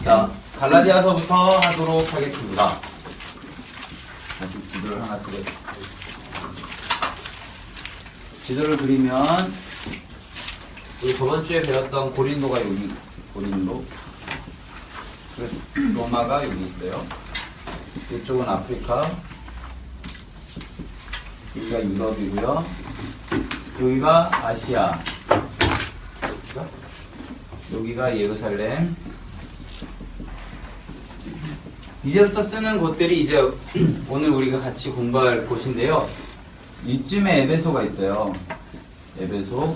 자, 갈라디아서부터 하도록 하겠습니다. 다시 지도를 하나 그려주세요. 지도를 그리면 우리 저번주에 배웠던 고린도가 여기, 고린도, 로마가 여기 있어요. 이쪽은 아프리카, 여기가 유럽이고요. 여기가 아시아, 여기가 예루살렘. 이제부터 쓰는 곳들이 이제 오늘 우리가 같이 공부할 곳인데요. 이쯤에 에베소가 있어요. 에베소.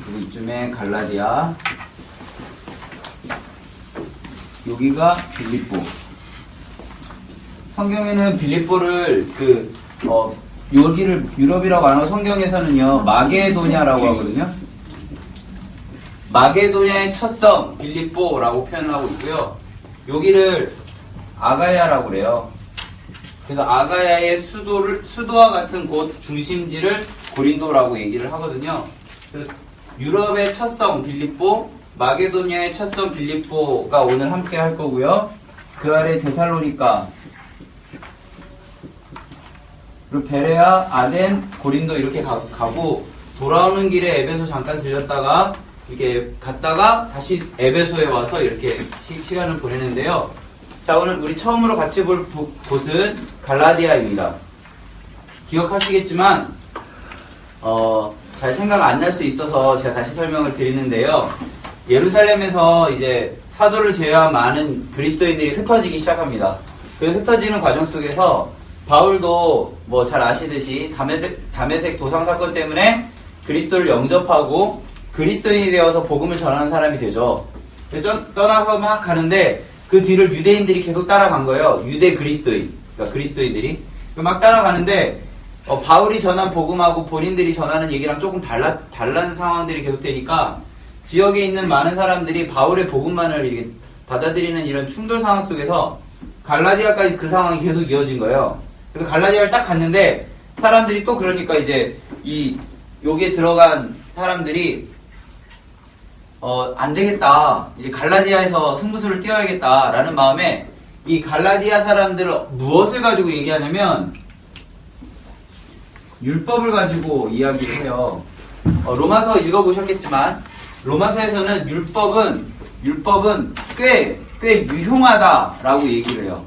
그리고 이쯤에 갈라디아. 여기가 빌립보. 성경에는 빌립보를 여기를 유럽이라고 안 하고 성경에서는요 마게도냐라고 하거든요. 마게도냐의 첫 성 빌립보라고 표현을 하고 있고요. 여기를 아가야라고 그래요. 그래서 아가야의 수도와 같은 곳 중심지를 고린도라고 얘기를 하거든요. 그래서 유럽의 첫 성 빌립보, 마게도냐의 첫 성 빌립보가 오늘 함께 할 거고요. 그 아래 데살로니가, 그리고 베레아, 아덴, 고린도 이렇게 가고 돌아오는 길에 에베소 잠깐 들렸다가 이렇게 갔다가 다시 에베소에 와서 이렇게 시간을 보내는데요. 자, 오늘 우리 처음으로 같이 볼 곳은 갈라디아입니다. 기억하시겠지만 잘 생각 안 날 수 있어서 제가 다시 설명을 드리는데요. 예루살렘에서 이제 사도를 제외한 많은 그리스도인들이 흩어지기 시작합니다. 그 흩어지는 과정 속에서 바울도 뭐 잘 아시듯이 다메섹 도상 사건 때문에 그리스도를 영접하고 그리스도인이 되어서 복음을 전하는 사람이 되죠. 떠나서 막 가는데 그 뒤를 유대인들이 계속 따라간 거예요. 유대 그리스도인, 그러니까 그리스도인들이 막 따라가는데 바울이 전한 복음하고 본인들이 전하는 얘기랑 조금 다른 상황들이 계속 되니까 지역에 있는 많은 사람들이 바울의 복음만을 이렇게 받아들이는 이런 충돌 상황 속에서 갈라디아까지 그 상황이 계속 이어진 거예요. 그래서 갈라디아를 딱 갔는데 사람들이 또 그러니까 이제 여기에 들어간 사람들이 안 되겠다. 이제 갈라디아에서 승부수를 띄워야겠다라는 마음에 이 갈라디아 사람들을 무엇을 가지고 얘기하냐면 율법을 가지고 이야기를 해요. 로마서 읽어보셨겠지만 로마서에서는 율법은 꽤 유용하다라고 얘기를 해요.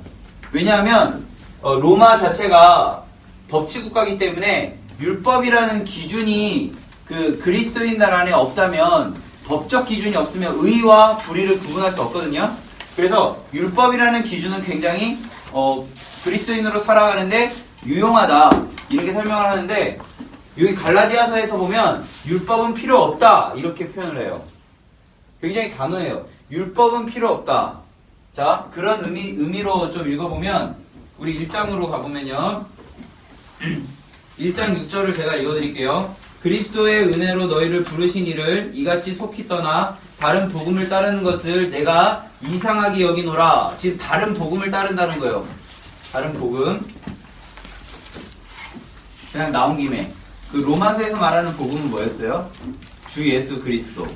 왜냐하면 로마 자체가 법치국가이기 때문에 율법이라는 기준이 그 그리스도인 나라 안에 없다면, 법적 기준이 없으면 의와 불의를 구분할 수 없거든요. 그래서 율법이라는 기준은 굉장히 그리스도인으로 살아가는데 유용하다, 이렇게 설명을 하는데 여기 갈라디아서에서 보면 율법은 필요 없다 이렇게 표현을 해요. 굉장히 단호해요. 율법은 필요 없다. 자, 그런 의미로 좀 읽어보면 우리 1장으로 가보면요. 1장 6절을 제가 읽어드릴게요. 그리스도의 은혜로 너희를 부르신 이를 이같이 속히 떠나 다른 복음을 따르는 것을 내가 이상하게 여기노라. 지금 다른 복음을 따른다는 거예요. 다른 복음. 그냥 나온 김에 그 로마서에서 말하는 복음은 뭐였어요? 주 예수 그리스도.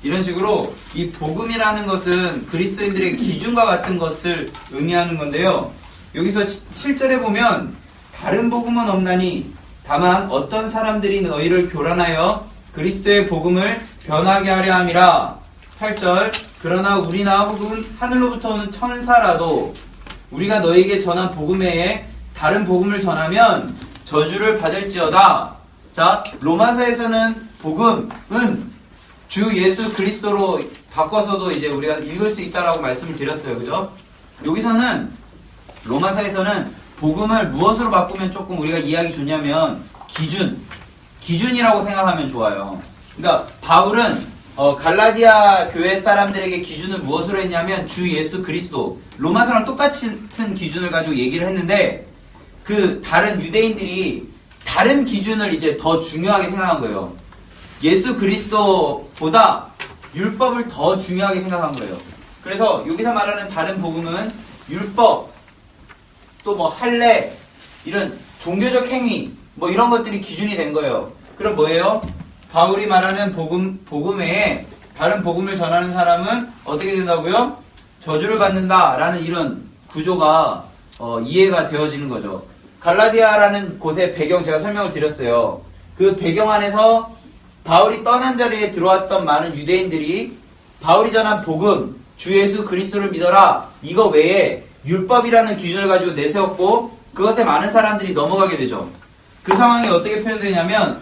이런 식으로 이 복음이라는 것은 그리스도인들의 기준과 같은 것을 의미하는 건데요. 여기서 7절에 보면 다른 복음은 없나니 다만 어떤 사람들이 너희를 교란하여 그리스도의 복음을 변하게 하려 함이라. 8절 그러나 우리나 혹은 하늘로부터 오는 천사라도 우리가 너희에게 전한 복음 외에 다른 복음을 전하면 저주를 받을지어다. 자, 로마서에서는 복음은 주 예수 그리스도로 바꿔서도 이제 우리가 읽을 수 있다라고 말씀을 드렸어요. 그죠? 여기서는 로마서에서는 복음을 무엇으로 바꾸면 조금 우리가 이해하기 좋냐면 기준이라고 생각하면 좋아요. 그러니까 바울은 갈라디아 교회 사람들에게 기준을 무엇으로 했냐면 주 예수 그리스도, 로마서랑 똑같은 기준을 가지고 얘기를 했는데 그 다른 유대인들이 다른 기준을 이제 더 중요하게 생각한 거예요. 예수 그리스도보다 율법을 더 중요하게 생각한 거예요. 그래서 여기서 말하는 다른 복음은 율법, 또 뭐 할례, 이런 종교적 행위, 뭐 이런 것들이 기준이 된 거예요. 그럼 뭐예요? 바울이 말하는 복음 외에 다른 복음을 전하는 사람은 어떻게 된다고요? 저주를 받는다라는 이런 구조가 이해가 되어지는 거죠. 갈라디아라는 곳의 배경 제가 설명을 드렸어요. 그 배경 안에서 바울이 떠난 자리에 들어왔던 많은 유대인들이 바울이 전한 복음, 주 예수 그리스도를 믿어라, 이거 외에 율법이라는 기준을 가지고 내세웠고 그것에 많은 사람들이 넘어가게 되죠. 그 상황이 어떻게 표현되냐면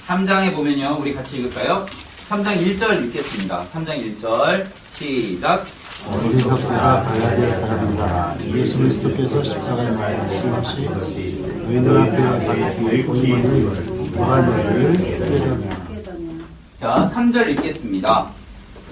3장에 보면요. 우리 같이 읽을까요? 3장 1절 읽겠습니다. 3장 1절 시작. 어리석다 갈라디아 사람들아 예수 그리스도께서 십자가에 달리신 것이 너희들 앞에 가르치는 복음을 누가 너희를 깨닫냐. 자, 3절 읽겠습니다.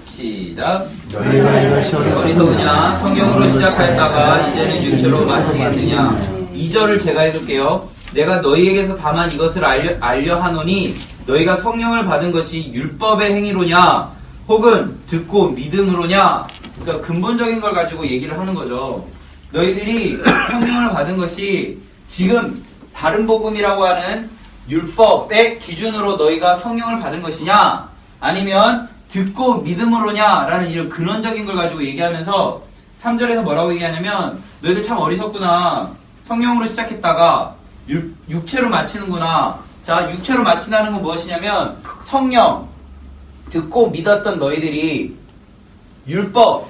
시작. 너희가 이것이 어리석으냐 성경으로 시작하였다가 이제는 육체로 마치겠느냐. 2절을 제가 읽을게요. 내가 너희에게서 다만 이것을 알려 하노니 너희가 성령을 받은 것이 율법의 행위로냐 혹은 듣고 믿음으로냐. 그러니까 근본적인 걸 가지고 얘기를 하는 거죠. 너희들이 성령을 받은 것이 지금 다른 복음이라고 하는 율법의 기준으로 너희가 성령을 받은 것이냐 아니면 듣고 믿음으로냐 라는 이런 근원적인 걸 가지고 얘기하면서 3절에서 뭐라고 얘기하냐면 너희들 참 어리석구나. 성령으로 시작했다가 육체로 마치는구나. 자, 육체로 마친다는 건 무엇이냐면 성령 듣고 믿었던 너희들이 율법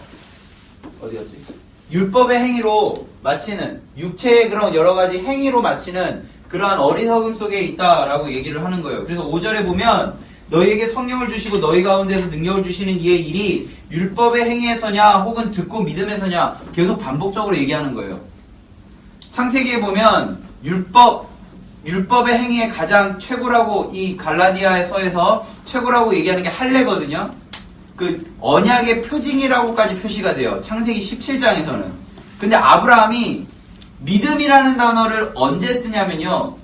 어디였지? 율법의 행위로 마치는 육체의 그런 여러 가지 행위로 마치는 그러한 어리석음 속에 있다라고 얘기를 하는 거예요. 그래서 5절에 보면 너희에게 성령을 주시고 너희 가운데서 능력을 주시는 이의 일이 율법의 행위에서냐 혹은 듣고 믿음에서냐 계속 반복적으로 얘기하는 거예요. 창세기에 보면 율법의 행위의 가장 최고라고 이 갈라디아서에서 최고라고 얘기하는 게 할례거든요. 그 언약의 표징이라고까지 표시가 돼요. 창세기 17장에서는. 근데 아브라함이 믿음이라는 단어를 언제 쓰냐면요.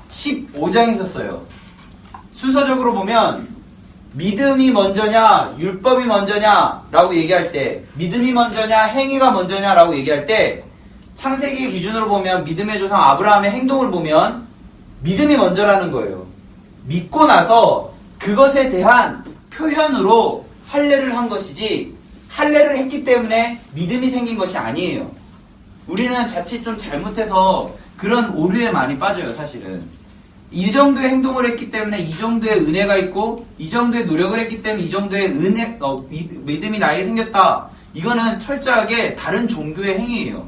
15장에서 써요. 순서적으로 보면 믿음이 먼저냐 율법이 먼저냐 라고 얘기할 때 믿음이 먼저냐 행위가 먼저냐 라고 얘기할 때 창세기 기준으로 보면 믿음의 조상 아브라함의 행동을 보면 믿음이 먼저라는 거예요. 믿고 나서 그것에 대한 표현으로 할례를 한 것이지 할례를 했기 때문에 믿음이 생긴 것이 아니에요. 우리는 자칫 좀 잘못해서 그런 오류에 많이 빠져요. 사실은 이 정도의 행동을 했기 때문에 이 정도의 은혜가 있고 이 정도의 노력을 했기 때문에 이 정도의 믿음이 나에게 생겼다. 이거는 철저하게 다른 종교의 행위예요.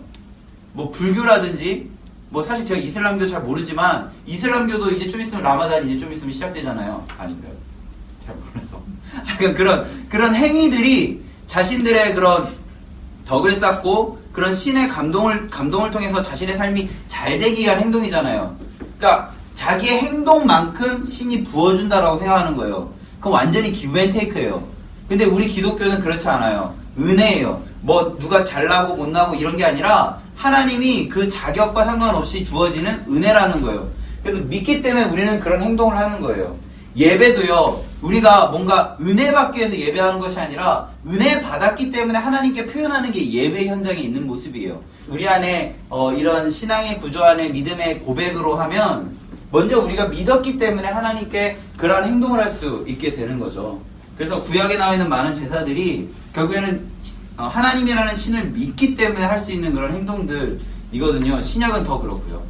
뭐 불교라든지 뭐 사실 제가 이슬람교 잘 모르지만 이슬람교도 이제 좀 있으면 라마단 이제 좀 있으면 시작되잖아요. 아닌가요? 잘 몰라서. 그런 행위들이 자신들의 그런 덕을 쌓고 그런 신의 감동을 통해서 자신의 삶이 잘 되기 위한 행동이잖아요. 그러니까 자기의 행동만큼 신이 부어준다라고 생각하는 거예요. 그건 완전히 기브 앤 테이크예요. 근데 우리 기독교는 그렇지 않아요. 은혜예요. 뭐 누가 잘나고 못나고 이런 게 아니라 하나님이 그 자격과 상관없이 주어지는 은혜라는 거예요. 그래서 믿기 때문에 우리는 그런 행동을 하는 거예요. 예배도요. 우리가 뭔가 은혜 받기 위해서 예배하는 것이 아니라 은혜 받았기 때문에 하나님께 표현하는 게 예배 현장에 있는 모습이에요. 우리 안에 이런 신앙의 구조 안에 믿음의 고백으로 하면 먼저 우리가 믿었기 때문에 하나님께 그러한 행동을 할 수 있게 되는 거죠. 그래서 구약에 나와 있는 많은 제사들이 결국에는 하나님이라는 신을 믿기 때문에 할 수 있는 그런 행동들이거든요. 신약은 더 그렇고요.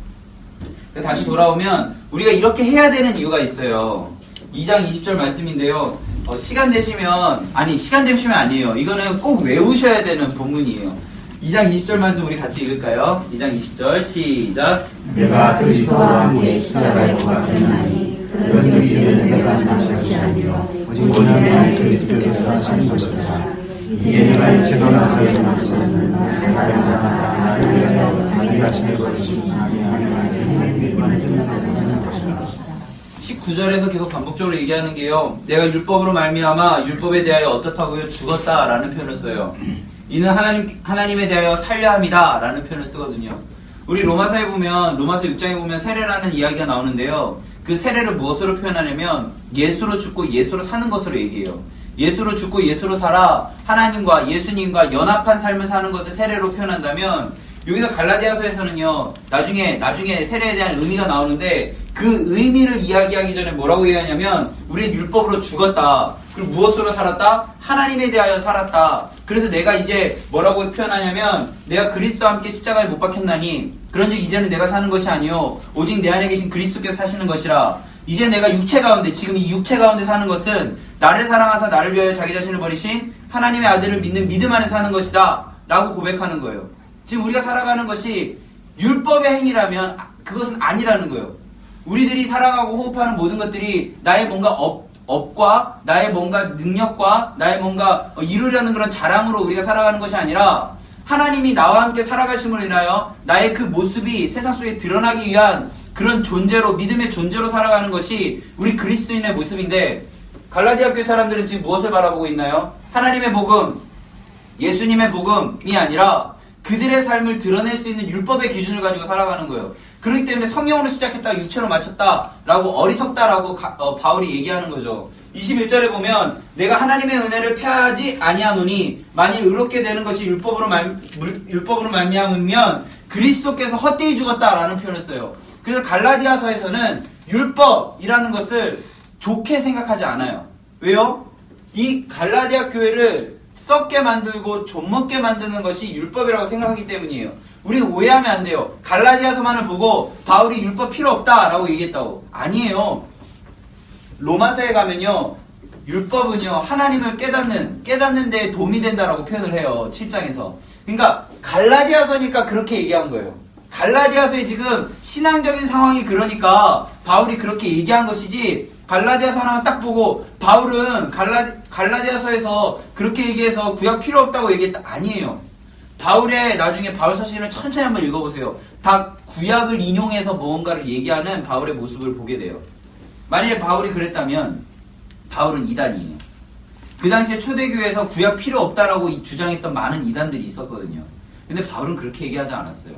다시 돌아오면 우리가 이렇게 해야 되는 이유가 있어요. 2장 20절 말씀인데요. 시간 되시면 아니에요. 이거는 꼭 외우셔야 되는 본문이에요. 2장 20절 말씀 우리 같이 읽을까요? 2장 20절 시작. 내가 그리스도와 함께 십자가에 못 박혔나니 그런즉 이제는 내가 사는 것이 아니요 오직 오늘 그리스도께서 사신 것이다. 이제 내가 육체로 나서는 것은 살아서 나를 위하여 자기 자신을 버리시니 19절에서 계속 반복적으로 얘기하는 게요. 내가 율법으로 말미암아 율법에 대하여 어떻다고요? 죽었다라는 표현을 써요. 이는 하나님에 대하여 살려 함이다 라는 표현을 쓰거든요. 우리 로마서에 보면 로마서 6장에 보면 세례라는 이야기가 나오는데요. 그 세례를 무엇으로 표현하냐면 예수로 죽고 예수로 사는 것으로 얘기해요. 예수로 죽고 예수로 살아 하나님과 예수님과 연합한 삶을 사는 것을 세례로 표현한다면 여기서 갈라디아서에서는요, 나중에 세례에 대한 의미가 나오는데, 그 의미를 이야기하기 전에 뭐라고 얘기하냐면, 우리는 율법으로 죽었다. 그리고 무엇으로 살았다? 하나님에 대하여 살았다. 그래서 내가 이제 뭐라고 표현하냐면, 내가 그리스도와 함께 십자가에 못 박혔나니, 그런즉 이제는 내가 사는 것이 아니요 오직 내 안에 계신 그리스도께서 사시는 것이라. 이제 내가 육체 가운데, 지금 이 육체 가운데 사는 것은 나를 사랑하사 나를 위하여 자기 자신을 버리신 하나님의 아들을 믿는 믿음 안에 사는 것이다 라고 고백하는 거예요. 지금 우리가 살아가는 것이 율법의 행위라면 그것은 아니라는 거예요. 우리들이 살아가고 호흡하는 모든 것들이 나의 뭔가 업과 나의 뭔가 능력과 나의 뭔가 이루려는 그런 자랑으로 우리가 살아가는 것이 아니라, 하나님이 나와 함께 살아가심으로 인하여 나의 그 모습이 세상 속에 드러나기 위한 그런 존재로, 믿음의 존재로 살아가는 것이 우리 그리스도인의 모습인데, 갈라디아 교회 사람들은 지금 무엇을 바라보고 있나요? 하나님의 복음, 예수님의 복음이 아니라 그들의 삶을 드러낼 수 있는 율법의 기준을 가지고 살아가는 거예요. 그렇기 때문에 성령으로 시작했다가 육체로 마쳤다라고 어리석다라고 바울이 얘기하는 거죠. 21절에 보면 내가 하나님의 은혜를 폐하지 아니하노니 만일 의롭게 되는 것이 율법으로 말미암으면 그리스도께서 헛되이 죽었다라는 표현을 써요. 그래서 갈라디아서에서는 율법이라는 것을 좋게 생각하지 않아요. 왜요? 이 갈라디아 교회를 썩게 만들고 좀먹게 만드는 것이 율법이라고 생각하기 때문이에요. 우리는 오해하면 안 돼요. 갈라디아서만을 보고 바울이 율법 필요 없다라고 얘기했다고. 아니에요. 로마서에 가면요, 율법은요 하나님을 깨닫는 데 도움이 된다라고 표현을 해요. 7장에서. 그러니까 갈라디아서니까 그렇게 얘기한 거예요. 갈라디아서에 지금 신앙적인 상황이 그러니까 바울이 그렇게 얘기한 것이지, 갈라디아서 하나만 딱 보고 바울은 갈라디아서에서 그렇게 얘기해서 구약 필요 없다고 얘기했다. 아니에요. 바울의 나중에 바울 서신을 천천히 한번 읽어보세요. 다 구약을 인용해서 무언가를 얘기하는 바울의 모습을 보게 돼요. 만약에 바울이 그랬다면 바울은 이단이에요. 그 당시에 초대교회에서 구약 필요 없다라고 주장했던 많은 이단들이 있었거든요. 근데 바울은 그렇게 얘기하지 않았어요.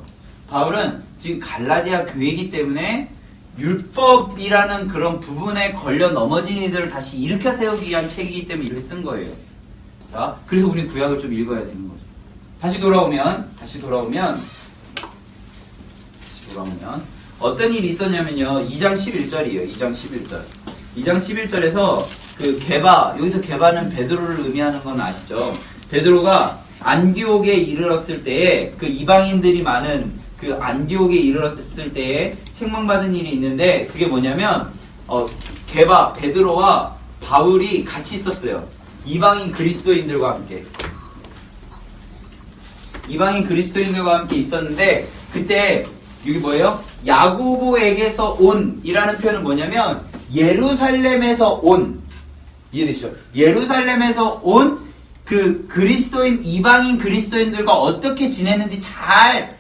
바울은 지금 갈라디아 교회이기 때문에 율법이라는 그런 부분에 걸려 넘어진 이들을 다시 일으켜 세우기 위한 책이기 때문에 이렇게 쓴 거예요. 자, 그래서 우린 구약을 좀 읽어야 되는 거죠. 다시 돌아오면 어떤 일이 있었냐면요, 2장 11절이에요. 2장 11절. 2장 11절에서 그 게바, 여기서 게바는 베드로를 의미하는 건 아시죠? 베드로가 안디옥에 이르렀을 때에 그 이방인들이 많은 그 안디옥에 이르렀을 때에 책망받은 일이 있는데, 그게 뭐냐면 게바, 베드로와 바울이 같이 있었어요. 이방인 그리스도인들과 함께. 이방인 그리스도인들과 함께 있었는데, 그때 여기 뭐예요? 야고보에게서 온 이라는 표현은 뭐냐면 예루살렘에서 온, 이해되시죠? 예루살렘에서 온 그 그리스도인, 이방인 그리스도인들과 어떻게 지냈는지 잘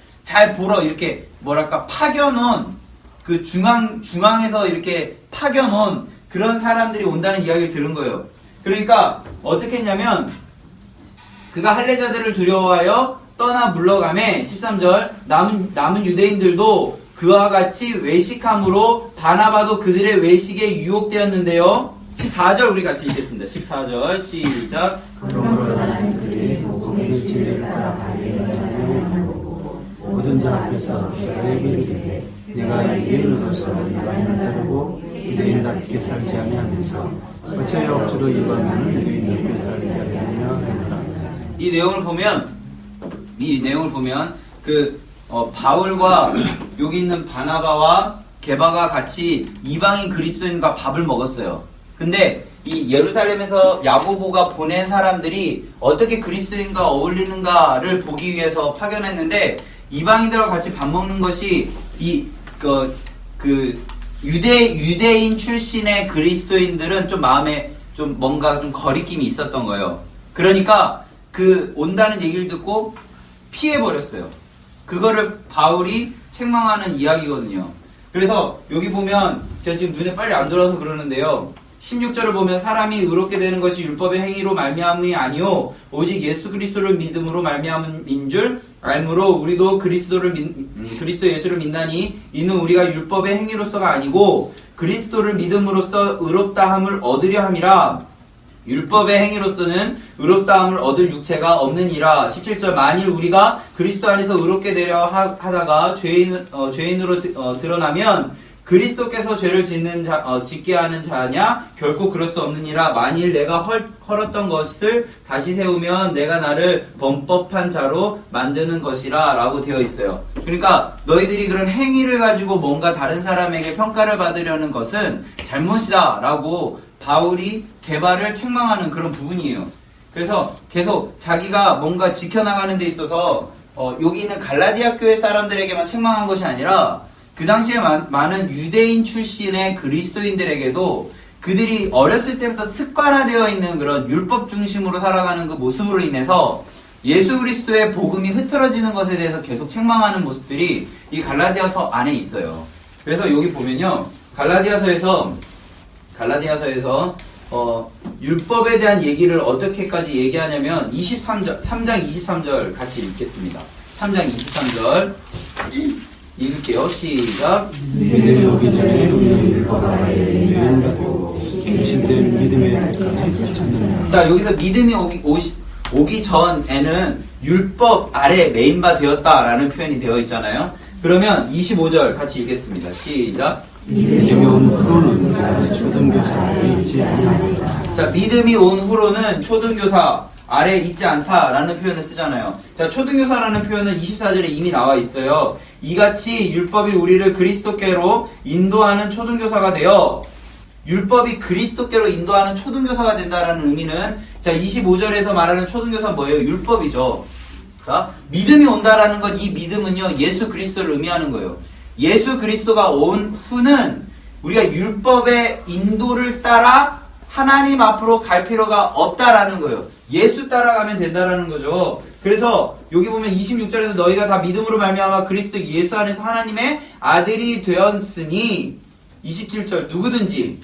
보러 이렇게 뭐랄까 파견온, 그 중앙에서 이렇게 파견온 그런 사람들이 온다는 이야기를 들은 거예요. 그러니까 어떻게 했냐면, 그가 할례자들을 두려워하여 떠나 물러가매, 13절, 남은 유대인들도 그와 같이 외식함으로 바나바도 그들의 외식에 유혹되었는데요. 14절 우리 같이 읽겠습니다. 14절 시작. 그러므로 나는 그들이 복음의 진리를 따라 발견하는 거고 모든 자 앞에서 너에게 이르되 내가 유대인으로서 이방인을 따르고 유대인답게 살지 아니하면서 어찌하여 억지로 이방인을 유대인답게 살게 하느냐 하노라. 이 내용을 보면 바울과 여기 있는 바나바와 게바가 같이 이방인 그리스도인과 밥을 먹었어요. 근데 이 예루살렘에서 야고보가 보낸 사람들이 어떻게 그리스도인과 어울리는가를 보기 위해서 파견했는데, 이방인들과 같이 밥 먹는 것이 유대인 출신의 그리스도인들은 좀 마음에 좀 뭔가 좀 거리낌이 있었던 거예요. 그러니까 온다는 얘기를 듣고 피해버렸어요. 그거를 바울이 책망하는 이야기거든요. 그래서 여기 보면 제가 지금 눈에 빨리 안 들어와서 그러는데요, 16절을 보면 사람이 의롭게 되는 것이 율법의 행위로 말미암음이 아니오 오직 예수 그리스도를 믿음으로 말미암은 줄 알므로 우리도 그리스도 예수를 믿나니 이는 우리가 율법의 행위로서가 아니고 그리스도를 믿음으로써 의롭다함을 얻으려 함이라. 율법의 행위로서는 의롭다함을 얻을 육체가 없느니라. 17절 만일 우리가 그리스도 안에서 의롭게 되려 하다가 죄인으로 드러나면 그리스도께서 죄를 짓게 하는 자냐? 결코 그럴 수 없느니라. 만일 내가 헐었던 것을 다시 세우면 내가 나를 범법한 자로 만드는 것이라 라고 되어 있어요. 그러니까 너희들이 그런 행위를 가지고 뭔가 다른 사람에게 평가를 받으려는 것은 잘못이다 라고 바울이 개발을 책망하는 그런 부분이에요. 그래서 계속 자기가 뭔가 지켜나가는 데 있어서 여기 있는 갈라디아 교회 사람들에게만 책망한 것이 아니라 그 당시에 많은 유대인 출신의 그리스도인들에게도 그들이 어렸을 때부터 습관화되어 있는 그런 율법 중심으로 살아가는 그 모습으로 인해서 예수 그리스도의 복음이 흐트러지는 것에 대해서 계속 책망하는 모습들이 이 갈라디아서 안에 있어요. 그래서 여기 보면요. 갈라디아서에서 율법에 대한 얘기를 어떻게까지 얘기하냐면 3장 23절 같이 읽겠습니다. 3장 23절 읽을게요. 시작. 믿음이 오기 전에 우리는 율법 아래에 미움받고 갱신된 믿음의 까지 찾느냐. 자, 여기서 믿음이 오기 전에는 율법 아래 메인바 되었다라는 표현이 되어 있잖아요. 그러면 25절 같이 읽겠습니다. 시작. 믿음이 온 후로는 우리가 초등교사 아래에 있지 않으리라. 자, 믿음이 온 후로는 초등교사 아래 있지 않다라는 표현을 쓰잖아요. 자, 초등교사라는 표현은 24절에 이미 나와 있어요. 이같이 율법이 우리를 그리스도께로 인도하는 초등교사가 되어 율법이 그리스도께로 인도하는 초등교사가 된다라는 의미는 자, 25절에서 말하는 초등교사는 뭐예요? 율법이죠. 자, 믿음이 온다라는 건 이 믿음은요, 예수 그리스도를 의미하는 거예요. 예수 그리스도가 온 후는 우리가 율법의 인도를 따라 하나님 앞으로 갈 필요가 없다라는 거예요. 예수 따라가면 된다라는 거죠. 그래서 여기 보면 26절에서 너희가 다 믿음으로 말미암아 그리스도 예수 안에서 하나님의 아들이 되었으니 27절 누구든지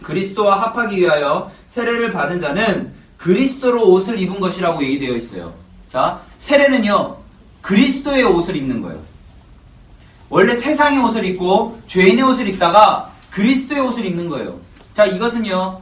그리스도와 합하기 위하여 세례를 받은 자는 그리스도로 옷을 입은 것이라고 얘기되어 있어요. 자, 세례는요 그리스도의 옷을 입는 거예요. 원래 세상의 옷을 입고 죄인의 옷을 입다가 그리스도의 옷을 입는 거예요. 자, 이것은요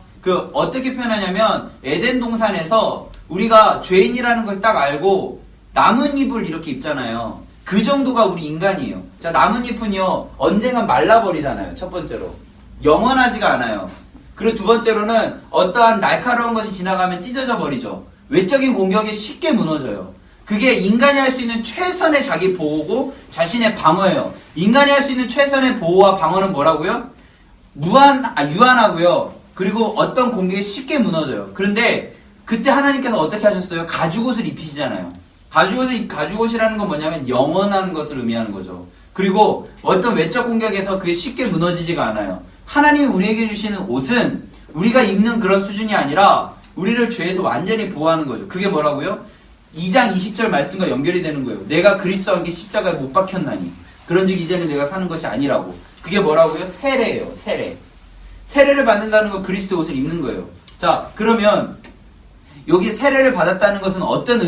어떻게 표현하냐면 에덴 동산에서 우리가 죄인이라는 걸 딱 알고 나뭇잎을 이렇게 입잖아요. 그 정도가 우리 인간이에요. 자, 나뭇잎은요 언젠간 말라버리잖아요. 첫 번째로 영원하지가 않아요. 그리고 두 번째로는 어떠한 날카로운 것이 지나가면 찢어져 버리죠. 외적인 공격에 쉽게 무너져요. 그게 인간이 할 수 있는 최선의 자기 보호고 자신의 방어예요. 인간이 할 수 있는 최선의 보호와 방어는 뭐라고요? 유한하고요. 그리고 어떤 공격에 쉽게 무너져요. 그런데 그때 하나님께서 어떻게 하셨어요? 가죽옷을 입히시잖아요. 가죽옷이라는 건 뭐냐면 영원한 것을 의미하는 거죠. 그리고 어떤 외적 공격에서 그게 쉽게 무너지지가 않아요. 하나님이 우리에게 주시는 옷은 우리가 입는 그런 수준이 아니라 우리를 죄에서 완전히 보호하는 거죠. 그게 뭐라고요? 2장 20절 말씀과 연결이 되는 거예요. 내가 그리스도와 함께 십자가에 못 박혔나니 그런즉 이제는 내가 사는 것이 아니라고. 그게 뭐라고요? 세례예요. 세례를 받는다는 건 그리스도 옷을 입는 거예요. 자, 그러면 여기 세례를 받았다는 것은 어떤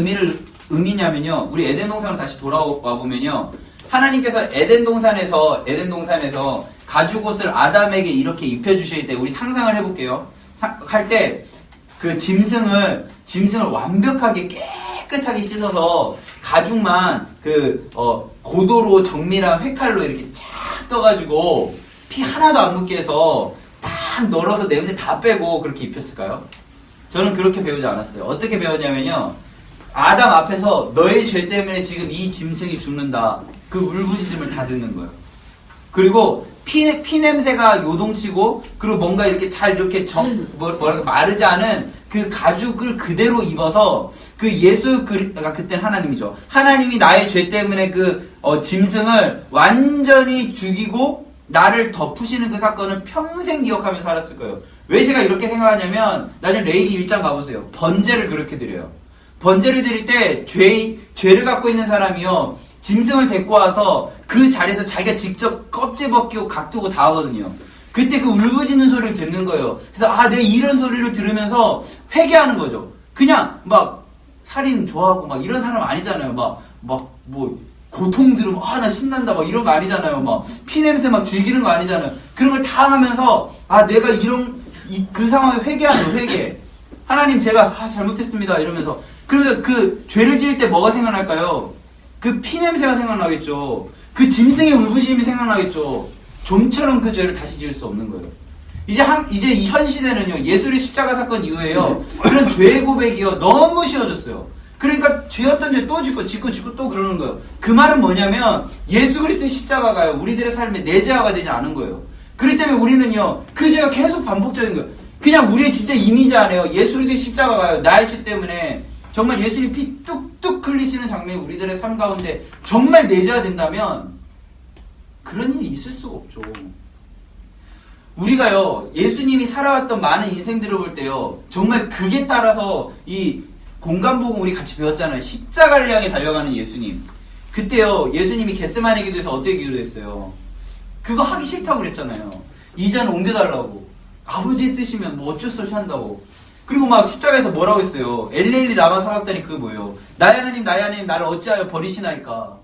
의미냐면요. 우리 에덴 동산으로 다시 돌아와 보면요. 하나님께서 에덴 동산에서 가죽옷을 아담에게 이렇게 입혀주실 때 우리 상상을 해볼게요. 할 때 그 짐승을 완벽하게 깨끗하게 씻어서 가죽만 고도로 정밀한 회칼로 이렇게 쫙 떠가지고 피 하나도 안 묻게 해서 딱 널어서 냄새 다 빼고 그렇게 입혔을까요? 저는 그렇게 배우지 않았어요. 어떻게 배웠냐면요. 아담 앞에서 너의 죄 때문에 지금 이 짐승이 죽는다. 그 울부짖음을 다 듣는 거예요. 그리고 피 냄새가 요동치고 그리고 뭔가 이렇게 잘 이렇게 마르지 않은 그 가죽을 그대로 입어서 그러니까 그때는 하나님이죠. 하나님이 나의 죄 때문에 짐승을 완전히 죽이고 나를 덮으시는 그 사건을 평생 기억하며 살았을 거예요. 왜 제가 이렇게 생각하냐면 나중에 레위기 1장 가보세요. 번제를 그렇게 드려요. 번제를 드릴 때 죄를 갖고 있는 사람이요 짐승을 데리고 와서 그 자리에서 자기가 직접 껍질 벗기고 각두고 다 하거든요. 그때 그 울부짖는 소리를 듣는 거예요. 그래서 내가 이런 소리를 들으면서 회개하는 거죠. 그냥 막 살인 좋아하고 막 이런 사람 아니잖아요. 뭐 고통 들으면 나 신난다 막 이런 거 아니잖아요. 막 피냄새 막 즐기는 거 아니잖아요. 그런 걸 다 하면서 내가 그 상황에 회개하는 거 회개. 하나님 제가 잘못했습니다 이러면서 그러면 그 죄를 지을 때 뭐가 생각날까요? 그 피냄새가 생각나겠죠. 그 짐승의 울부짖음이 생각나겠죠. 좀처럼 그 죄를 다시 지을 수 없는 거예요. 이제 이 현 시대는요, 예수의 십자가 사건 이후에요, 그런 죄의 고백이요, 너무 쉬워졌어요. 그러니까 죄였던 죄 또 짓고 또 그러는 거예요. 그 말은 뭐냐면, 예수 그리스도의 십자가가요, 우리들의 삶에 내재화가 되지 않은 거예요. 그렇기 때문에 우리는요, 그 죄가 계속 반복적인 거예요. 그냥 우리의 진짜 이미지 안에요, 예수 그리스도의 십자가가요, 나의 죄 때문에, 정말 예수님 피 뚝뚝 흘리시는 장면이 우리들의 삶 가운데 정말 내재화된다면, 그런 일이 있을 수가 없죠. 우리가요, 예수님이 살아왔던 많은 인생들을 볼 때요, 정말 그게 따라서 이 공간복음 우리 같이 배웠잖아요. 십자가를 향해 달려가는 예수님. 그때요, 예수님이 겟세마네 기도에서 어떻게 기도했어요? 그거 하기 싫다고 그랬잖아요. 이제는 옮겨달라고. 아버지의 뜻이면 뭐 어쩔 수 없이 한다고. 그리고 막 십자가에서 뭐라고 했어요? 엘레일리 라마 사박다니 그거 뭐예요? 나의 하나님 나를 어찌하여 버리시나이까.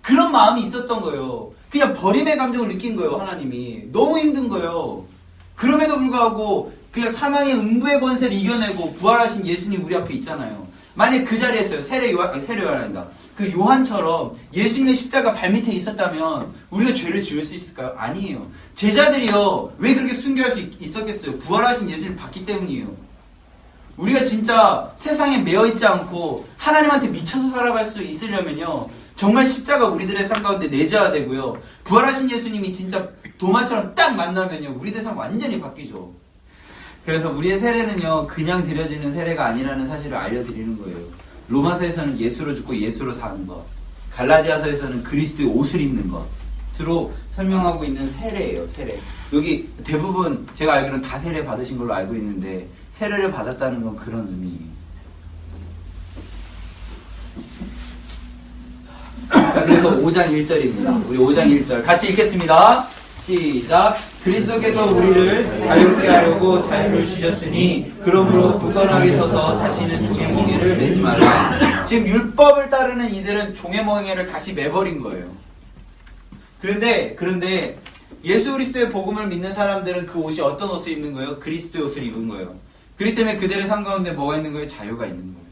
그런 마음이 있었던 거예요. 그냥 버림의 감정을 느낀 거예요, 하나님이. 너무 힘든 거예요. 그럼에도 불구하고 그냥 사망의 음부의 권세를 이겨내고 부활하신 예수님 우리 앞에 있잖아요. 만약 그 자리에서요, 세례 요한 아니다. 그 요한처럼 예수님의 십자가 발밑에 있었다면 우리가 죄를 지을 수 있을까요? 아니에요. 제자들이요, 왜 그렇게 순교할 수 있었겠어요? 부활하신 예수님을 봤기 때문이에요. 우리가 진짜 세상에 매여있지 않고 하나님한테 미쳐서 살아갈 수 있으려면요, 정말 십자가 우리들의 삶 가운데 내재화되고요, 부활하신 예수님이 진짜 도마처럼 딱 만나면요, 우리들의 삶 완전히 바뀌죠. 그래서 우리의 세례는요, 그냥 드려지는 세례가 아니라는 사실을 알려드리는 거예요. 로마서에서는 예수로 죽고 예수로 사는 것, 갈라디아서에서는 그리스도의 옷을 입는 것으로 설명하고 있는 세례예요. 세례. 여기 대부분 제가 알기로는 다 세례 받으신 걸로 알고 있는데, 세례를 받았다는 건 그런 의미예요. 자, 그래서 5장 1절입니다. 우리 5장 1절 같이 읽겠습니다. 시작. 그리스도께서 우리를 자유롭게 하려고 자유를 주셨으니 그러므로 굳건하게 서서 다시는 종의 멍에를 매지 말라. 지금 율법을 따르는 이들은 종의 멍에를 다시 매버린 거예요. 그런데 예수 그리스도의 복음을 믿는 사람들은 그 옷이 어떤 옷을 입는 거예요? 그리스도의 옷을 입은 거예요. 그렇기 때문에 그들의 삶 가운데 뭐가 있는 거예요? 자유가 있는 거예요.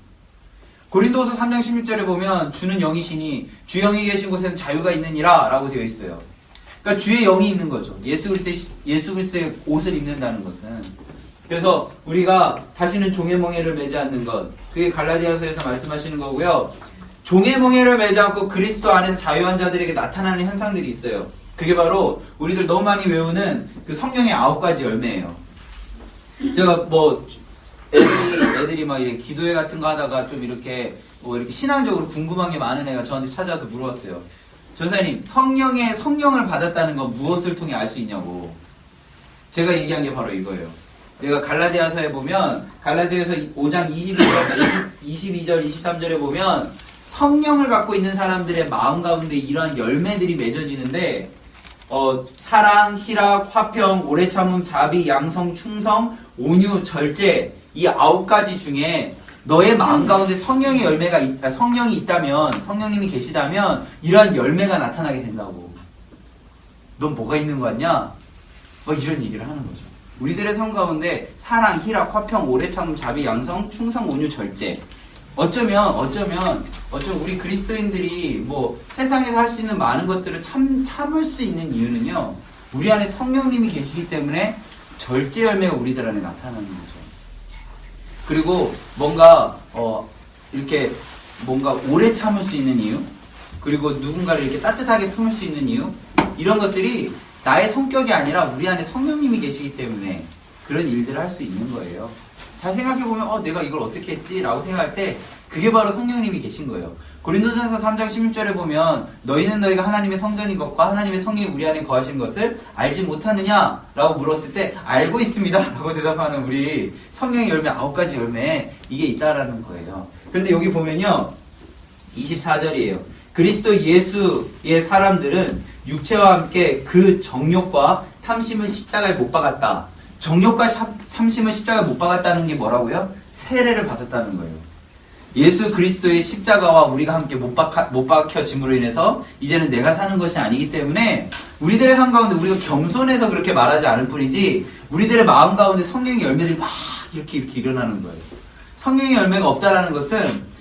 고린도후서 3장 16절에 보면 주는 영이시니 주 영이 계신 곳에는 자유가 있느니라 라고 되어 있어요. 그러니까 주의 영이 있는 거죠. 예수 그리스도의 옷을 입는다는 것은. 그래서 우리가 다시는 종의 멍에를 매지 않는 것, 그게 갈라디아서에서 말씀하시는 거고요. 종의 멍에를 매지 않고 그리스도 안에서 자유한 자들에게 나타나는 현상들이 있어요. 그게 바로 우리들 너무 많이 외우는 그 성령의 9가지 열매예요. 제가 뭐 애들이 막 이렇게 기도회 같은 거 하다가 좀 이렇게 뭐 이렇게 신앙적으로 궁금한 게 많은 애가 저한테 찾아와서 물어봤어요. 전사님, 성령을 받았다는 건 무엇을 통해 알 수 있냐고. 제가 얘기한 게 바로 이거예요. 내가 갈라디아서에 보면, 갈라디아서 5장 22절, 23절에 보면 성령을 갖고 있는 사람들의 마음 가운데 이러한 열매들이 맺어지는데, 사랑, 희락, 화평, 오래 참음, 자비, 양성, 충성, 온유, 절제, 이 9가지 중에 너의 마음 가운데 성령의 성령이 있다면, 성령님이 계시다면 이러한 열매가 나타나게 된다고. 넌 뭐가 있는 거 같냐? 이런 얘기를 하는 거죠. 우리들의 삶 가운데 사랑, 희락, 화평, 오래 참음, 자비, 양성, 충성, 온유, 절제. 어쩌면 우리 그리스도인들이 뭐 세상에서 할 수 있는 많은 것들을 참을 수 있는 이유는요, 우리 안에 성령님이 계시기 때문에 절제 열매가 우리들 안에 나타나는 거죠. 그리고 이렇게 뭔가 오래 참을 수 있는 이유, 그리고 누군가를 이렇게 따뜻하게 품을 수 있는 이유, 이런 것들이 나의 성격이 아니라 우리 안에 성령님이 계시기 때문에 그런 일들을 할 수 있는 거예요. 잘 생각해보면 내가 이걸 어떻게 했지? 라고 생각할 때 그게 바로 성령님이 계신 거예요. 고린도전서 3장 16절에 보면 너희는 너희가 하나님의 성전인 것과 하나님의 성령이 우리 안에 거하시는 것을 알지 못하느냐? 라고 물었을 때 알고 있습니다 라고 대답하는 우리 성령의 열매 9가지 열매, 이게 있다라는 거예요. 그런데 여기 보면요, 24절이에요. 그리스도 예수의 사람들은 육체와 함께 그 정욕과 탐심을 십자가에 못 박았다. 정욕과 탐심을 십자가에 못 박았다는 게 뭐라고요? 세례를 받았다는 거예요. 예수 그리스도의 십자가와 우리가 함께 못 박혀짐으로 인해서 이제는 내가 사는 것이 아니기 때문에 우리들의 삶 가운데 우리가 겸손해서 그렇게 말하지 않을 뿐이지, 우리들의 마음 가운데 성령의 열매들이 막 이렇게 일어나는 거예요. 성령의 열매가 없다라는 것은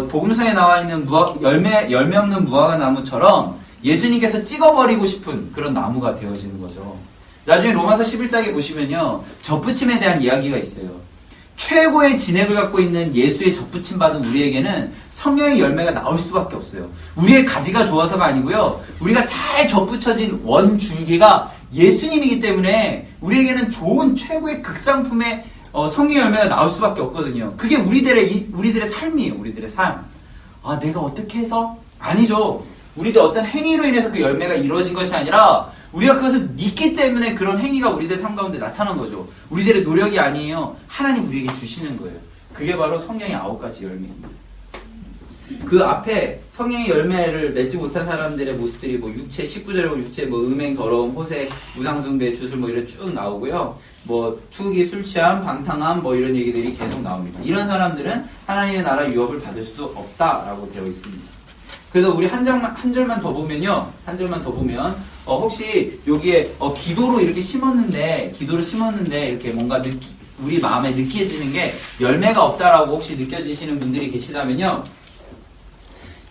복음서에 나와 있는 열매 없는 무화과 나무처럼 예수님께서 찍어버리고 싶은 그런 나무가 되어지는 거죠. 나중에 로마서 11장에 보시면요, 접붙임에 대한 이야기가 있어요. 최고의 진액을 갖고 있는 예수의 접붙임 받은 우리에게는 성령의 열매가 나올 수밖에 없어요. 우리의 가지가 좋아서가 아니고요, 우리가 잘 접붙여진 원줄기가 예수님이기 때문에 우리에게는 좋은 최고의 극상품의 성령의 열매가 나올 수밖에 없거든요. 그게 우리들의 삶이에요. 우리들의 삶. 아, 내가 어떻게 해서? 아니죠. 우리들 어떤 행위로 인해서 그 열매가 이루어진 것이 아니라 우리가 그것을 믿기 때문에 그런 행위가 우리들 삶 가운데 나타난 거죠. 우리들의 노력이 아니에요. 하나님 우리에게 주시는 거예요. 그게 바로 성령의 9가지 열매입니다. 그 앞에 성령의 열매를 맺지 못한 사람들의 모습들이 뭐 육체, 19절에 보면 육체, 뭐 음행, 더러움, 호색, 우상숭배, 주술 뭐 이런 쭉 나오고요. 뭐 투기, 술 취함, 방탕함 뭐 이런 얘기들이 계속 나옵니다. 이런 사람들은 하나님의 나라 유업을 받을 수 없다라고 되어 있습니다. 그래서 우리 한 절만 더 보면요. 한 절만 더 보면 혹시 여기에 기도로 이렇게 심었는데 이렇게 뭔가 우리 마음에 느껴지는 게 열매가 없다라고 혹시 느껴지시는 분들이 계시다면요.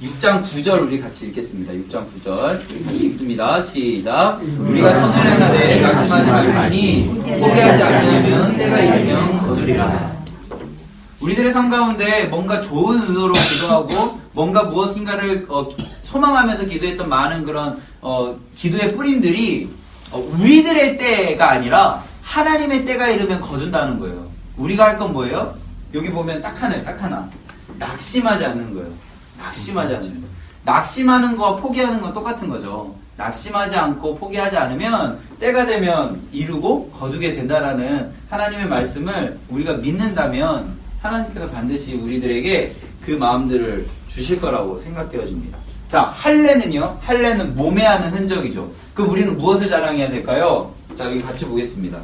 6장 9절 우리 같이 읽겠습니다. 6장 9절 우리 같이 읽습니다. 시작. 우리가 선을 행하되 낙심하지 말지니 포기하지 않으면 때가 이르면 거두리라. 우리들의 삶 가운데 뭔가 좋은 의도로 기도하고 뭔가 무엇인가를 소망하면서 기도했던 많은 그런 기도의 뿌림들이 우리들의 때가 아니라 하나님의 때가 이르면 거둔다는 거예요. 우리가 할 건 뭐예요? 여기 보면 딱 하나. 낙심하지 않는 거예요. 낙심하지 않는 거예요. 낙심하는 거와 포기하는 건 똑같은 거죠. 낙심하지 않고 포기하지 않으면 때가 되면 이루고 거두게 된다라는 하나님의 말씀을 우리가 믿는다면 하나님께서 반드시 우리들에게 그 마음들을 주실 거라고 생각되어집니다. 자, 할례는요. 할례는 몸에 하는 흔적이죠. 그럼 우리는 무엇을 자랑해야 될까요? 자, 여기 같이 보겠습니다.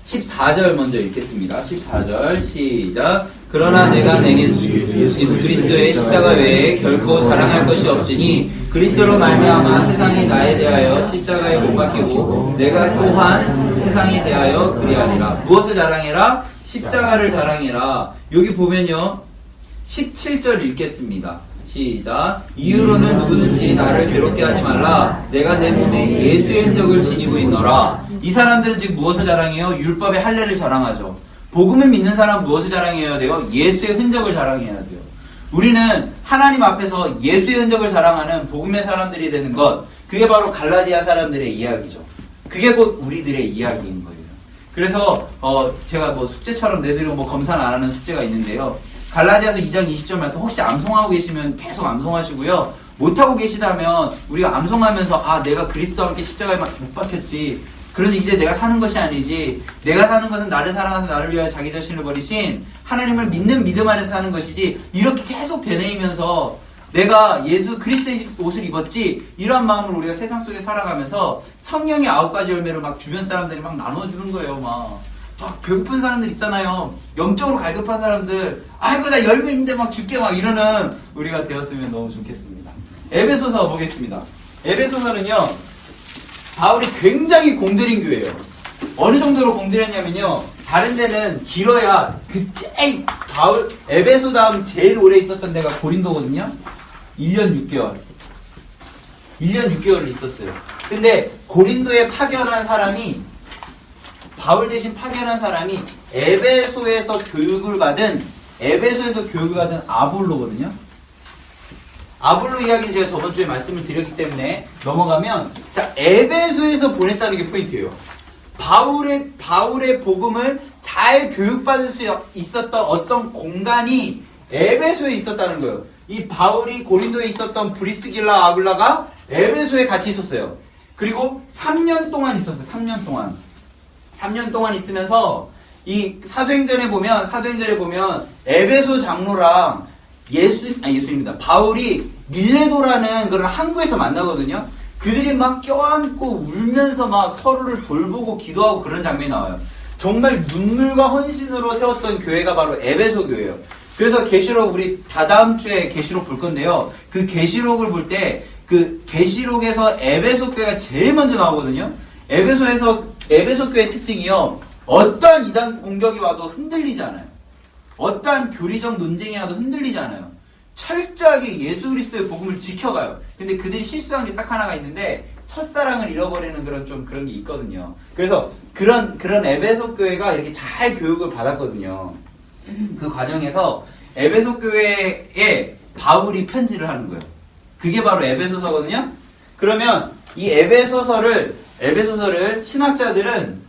14절 먼저 읽겠습니다. 14절 시작. 그러나 내가 내게 예수 그리스도의 십자가 외에 결코 자랑할 것이 없으니 그리스도로 말미암아 세상이 나에 대하여 십자가에 못 박히고 내가 또한 세상에 대하여 그리하리라. 무엇을 자랑해라? 십자가를 자랑해라. 여기 보면요. 17절 읽겠습니다. 시작. 이유로는 누구든지 나를 괴롭게 하지 말라. 내가 내 몸에 예수의 흔적을 지니고 있노라. 이 사람들은 지금 무엇을 자랑해요? 율법의 할례를 자랑하죠. 복음을 믿는 사람은 무엇을 자랑해야 돼요? 예수의 흔적을 자랑해야 돼요. 우리는 하나님 앞에서 예수의 흔적을 자랑하는 복음의 사람들이 되는 것, 그게 바로 갈라디아 사람들의 이야기죠. 그게 곧 우리들의 이야기인 거예요. 그래서 제가 뭐 숙제처럼 내드리고 뭐 검사는 안 하는 숙제가 있는데요. 갈라디아서 2장 20절 말씀 혹시 암송하고 계시면 계속 암송하시고요. 못하고 계시다면 우리가 암송하면서 내가 그리스도와 함께 십자가에 못 박혔지. 그러니 이제 내가 사는 것이 아니지. 내가 사는 것은 나를 사랑하서 나를 위하여 자기 자신을 버리신 하나님을 믿는 믿음 안에서 사는 것이지. 이렇게 계속 되뇌이면서 내가 예수 그리스도의 옷을 입었지. 이러한 마음으로 우리가 세상 속에 살아가면서 성령의 9가지 열매를 막 주변 사람들이 막 나눠주는 거예요. 막 배고픈 사람들 있잖아요. 영적으로 갈급한 사람들. 아이고 나 열매 있는데 막 줄게 막 이러는 우리가 되었으면 너무 좋겠습니다. 에베소서 보겠습니다. 에베소서는요. 바울이 굉장히 공들인 교회예요. 어느 정도로 공들였냐면요. 다른 데는 길어야 바울 에베소 다음 제일 오래 있었던 데가 고린도거든요. 1년 6개월. 1년 6개월을 있었어요. 근데 고린도에 파견한 사람이 바울 대신 파견한 사람이 에베소에서 교육을 받은 아볼로거든요. 아볼로 이야기는 제가 저번 주에 말씀을 드렸기 때문에 넘어가면 자 에베소에서 보냈다는 게 포인트예요. 바울의 복음을 잘 교육받을 수 있었던 어떤 공간이 에베소에 있었다는 거예요. 이 바울이 고린도에 있었던 브리스길라 아굴라가 에베소에 같이 있었어요. 그리고 3년 동안 있었어요. 3년 동안 있으면서 이 사도행전에 보면 에베소 장로랑 예수입니다. 바울이 밀레도라는 그런 항구에서 만나거든요. 그들이 막 껴안고 울면서 막 서로를 돌보고 기도하고 그런 장면이 나와요. 정말 눈물과 헌신으로 세웠던 교회가 바로 에베소 교회예요. 그래서 계시록 우리 다다음 주에 계시록 볼 건데요. 그 계시록을 볼 때 그 계시록에서 에베소 교회가 제일 먼저 나오거든요. 에베소 교회의 특징이요. 어떠한 이단 공격이 와도 흔들리지 않아요. 어떠한 교리적 논쟁이 와도 흔들리지 않아요. 철저하게 예수 그리스도의 복음을 지켜가요. 근데 그들이 실수한 게 딱 하나가 있는데 첫사랑을 잃어버리는 그런 게 있거든요. 그래서 그런 에베소 교회가 이렇게 잘 교육을 받았거든요. 그 과정에서 에베소 교회에 바울이 편지를 하는 거예요. 그게 바로 에베소서거든요. 그러면 이 에베소서를 신학자들은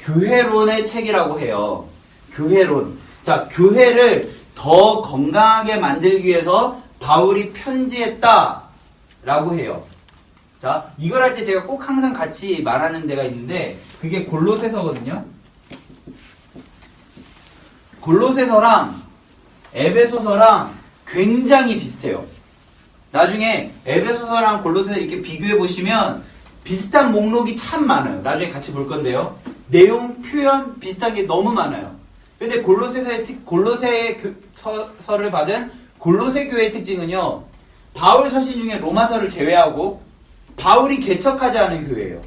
교회론의 책이라고 해요. 교회론. 자, 교회를 더 건강하게 만들기 위해서 바울이 편지했다라고 해요. 자, 이걸 할 때 제가 꼭 항상 같이 말하는 데가 있는데 그게 골로새서거든요. 골로새서랑 에베소서랑 굉장히 비슷해요. 나중에 에베소서랑 골로새서 이렇게 비교해 보시면 비슷한 목록이 참 많아요. 나중에 같이 볼 건데요. 내용, 표현 비슷한 게 너무 많아요. 근데 골로새서를 받은 골로새 교회의 특징은요. 바울 서신 중에 로마서를 제외하고 바울이 개척하지 않은 교회예요.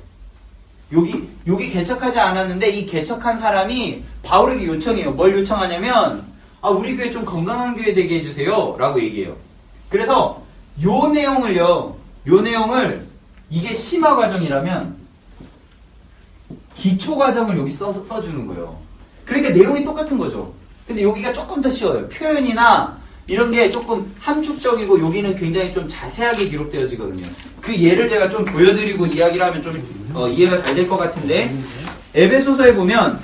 여기 개척하지 않았는데 이 개척한 사람이 바울에게 요청해요. 뭘 요청하냐면 우리 교회 좀 건강한 교회 되게 해주세요 라고 얘기해요. 그래서 요 내용을 이게 심화 과정이라면 기초 과정을 여기 써주는 거예요. 그러니까 내용이 똑같은 거죠. 근데 여기가 조금 더 쉬워요. 표현이나 이런 게 조금 함축적이고 여기는 굉장히 좀 자세하게 기록되어지거든요. 그 예를 제가 좀 보여드리고 이야기를 하면 좀 이해가 잘 될 것 같은데 에베소서에 보면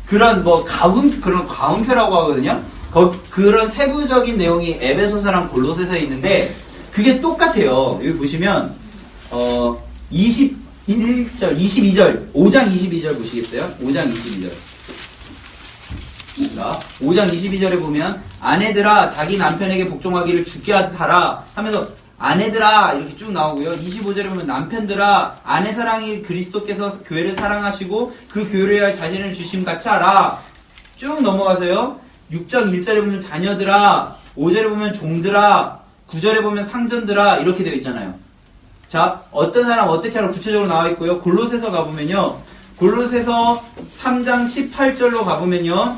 그런 가운표라고 하거든요. 그런 세부적인 내용이 에베소서랑 골로새서에 있는데 그게 똑같아요. 여기 보시면 21절, 22절, 5장 22절 보시겠어요? 5장 22절. 자, 5장 22절에 보면 아내들아 자기 남편에게 복종하기를 주께 하라 하면서 아내들아 이렇게 쭉 나오고요. 25절에 보면 남편들아 아내 사랑이 그리스도께서 교회를 사랑하시고 그 교회를 위하여 자신을 주심 같이 하라. 쭉 넘어가세요. 6장 1절에 보면 자녀들아, 5절에 보면 종들아, 9절에 보면 상전들아 이렇게 되어 있잖아요. 자, 어떤 사람 어떻게 하라 구체적으로 나와 있고요. 골로새서 가보면요. 골로새서 3장 18절로 가보면요.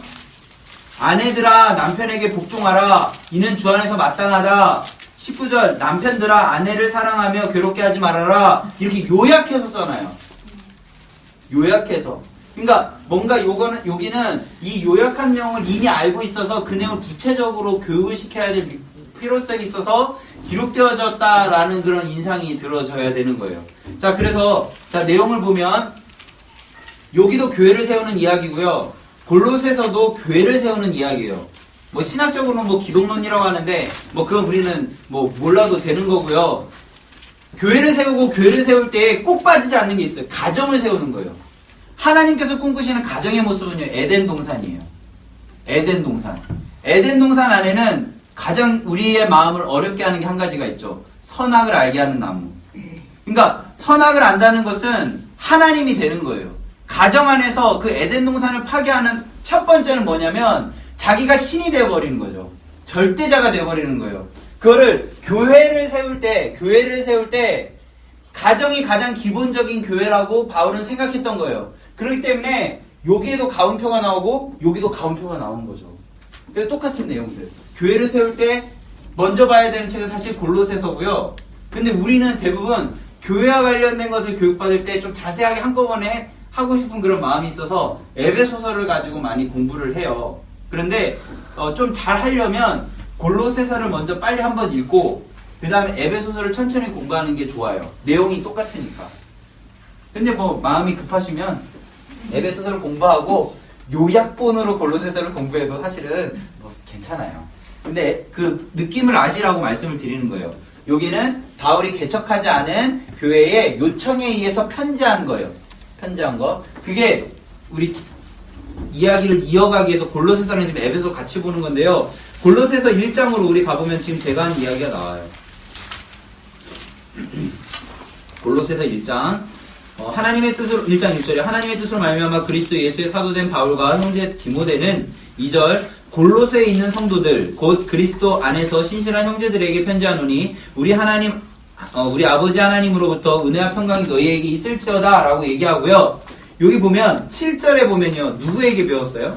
아내들아 남편에게 복종하라. 이는 주 안에서 마땅하다. 19절 남편들아 아내를 사랑하며 괴롭게 하지 말아라. 이렇게 요약해서 써놔요. 요약해서. 그러니까 뭔가 여기는 이 요약한 내용을 이미 알고 있어서 그 내용을 구체적으로 교육을 시켜야 될 필요성이 있어서 기록되어졌다라는 그런 인상이 들어져야 되는 거예요. 자, 그래서 내용을 보면 여기도 교회를 세우는 이야기고요. 골로새서도 교회를 세우는 이야기예요. 뭐 신학적으로는 뭐 기독론이라고 하는데 뭐 그건 우리는 뭐 몰라도 되는 거고요. 교회를 세울 때 꼭 빠지지 않는 게 있어요. 가정을 세우는 거예요. 하나님께서 꿈꾸시는 가정의 모습은요, 에덴 동산이에요. 에덴 동산. 에덴 동산 안에는 가장 우리의 마음을 어렵게 하는 게 한 가지가 있죠. 선악을 알게 하는 나무. 그러니까 선악을 안다는 것은 하나님이 되는 거예요. 가정 안에서 그 에덴 동산을 파괴하는 첫 번째는 뭐냐면 자기가 신이 되어버리는 거죠. 절대자가 되어버리는 거예요. 그거를 교회를 세울 때 가정이 가장 기본적인 교회라고 바울은 생각했던 거예요. 그렇기 때문에 여기에도 가운표가 나오고 여기도 가운표가 나오는 거죠. 그래서 똑같은 내용들. 교회를 세울 때 먼저 봐야 되는 책은 사실 골로새서고요. 근데 우리는 대부분 교회와 관련된 것을 교육받을 때 좀 자세하게 한꺼번에 하고 싶은 그런 마음이 있어서 에베소서를 가지고 많이 공부를 해요. 그런데 좀 잘 하려면 골로새서를 먼저 빨리 한번 읽고 그 다음에 에베소서를 천천히 공부하는 게 좋아요. 내용이 똑같으니까. 근데 뭐 마음이 급하시면 에베소서를 공부하고 요약본으로 골로새서를 공부해도 사실은 뭐 괜찮아요. 근데 그 느낌을 아시라고 말씀을 드리는 거예요. 여기는 바울이 개척하지 않은 교회의 요청에 의해서 편지한 거예요. 편지한 거. 그게 우리 이야기를 이어가기 위해서 골로새서랑 지금 에베소 같이 보는 건데요. 골로새서 1장으로 우리 가보면 지금 제가 한 이야기가 나와요. 골로새서 1장. 하나님의 뜻으로 1장 1절에 하나님의 뜻으로 말미암아 그리스도 예수의 사도된 바울과 형제 디모데는 2절 골로새에 있는 성도들 곧 그리스도 안에서 신실한 형제들에게 편지하노니 우리 하나님 우리 아버지 하나님으로부터 은혜와 평강이 너희에게 있을지어다 라고 얘기하고요. 여기 보면 7절에 보면요. 누구에게 배웠어요?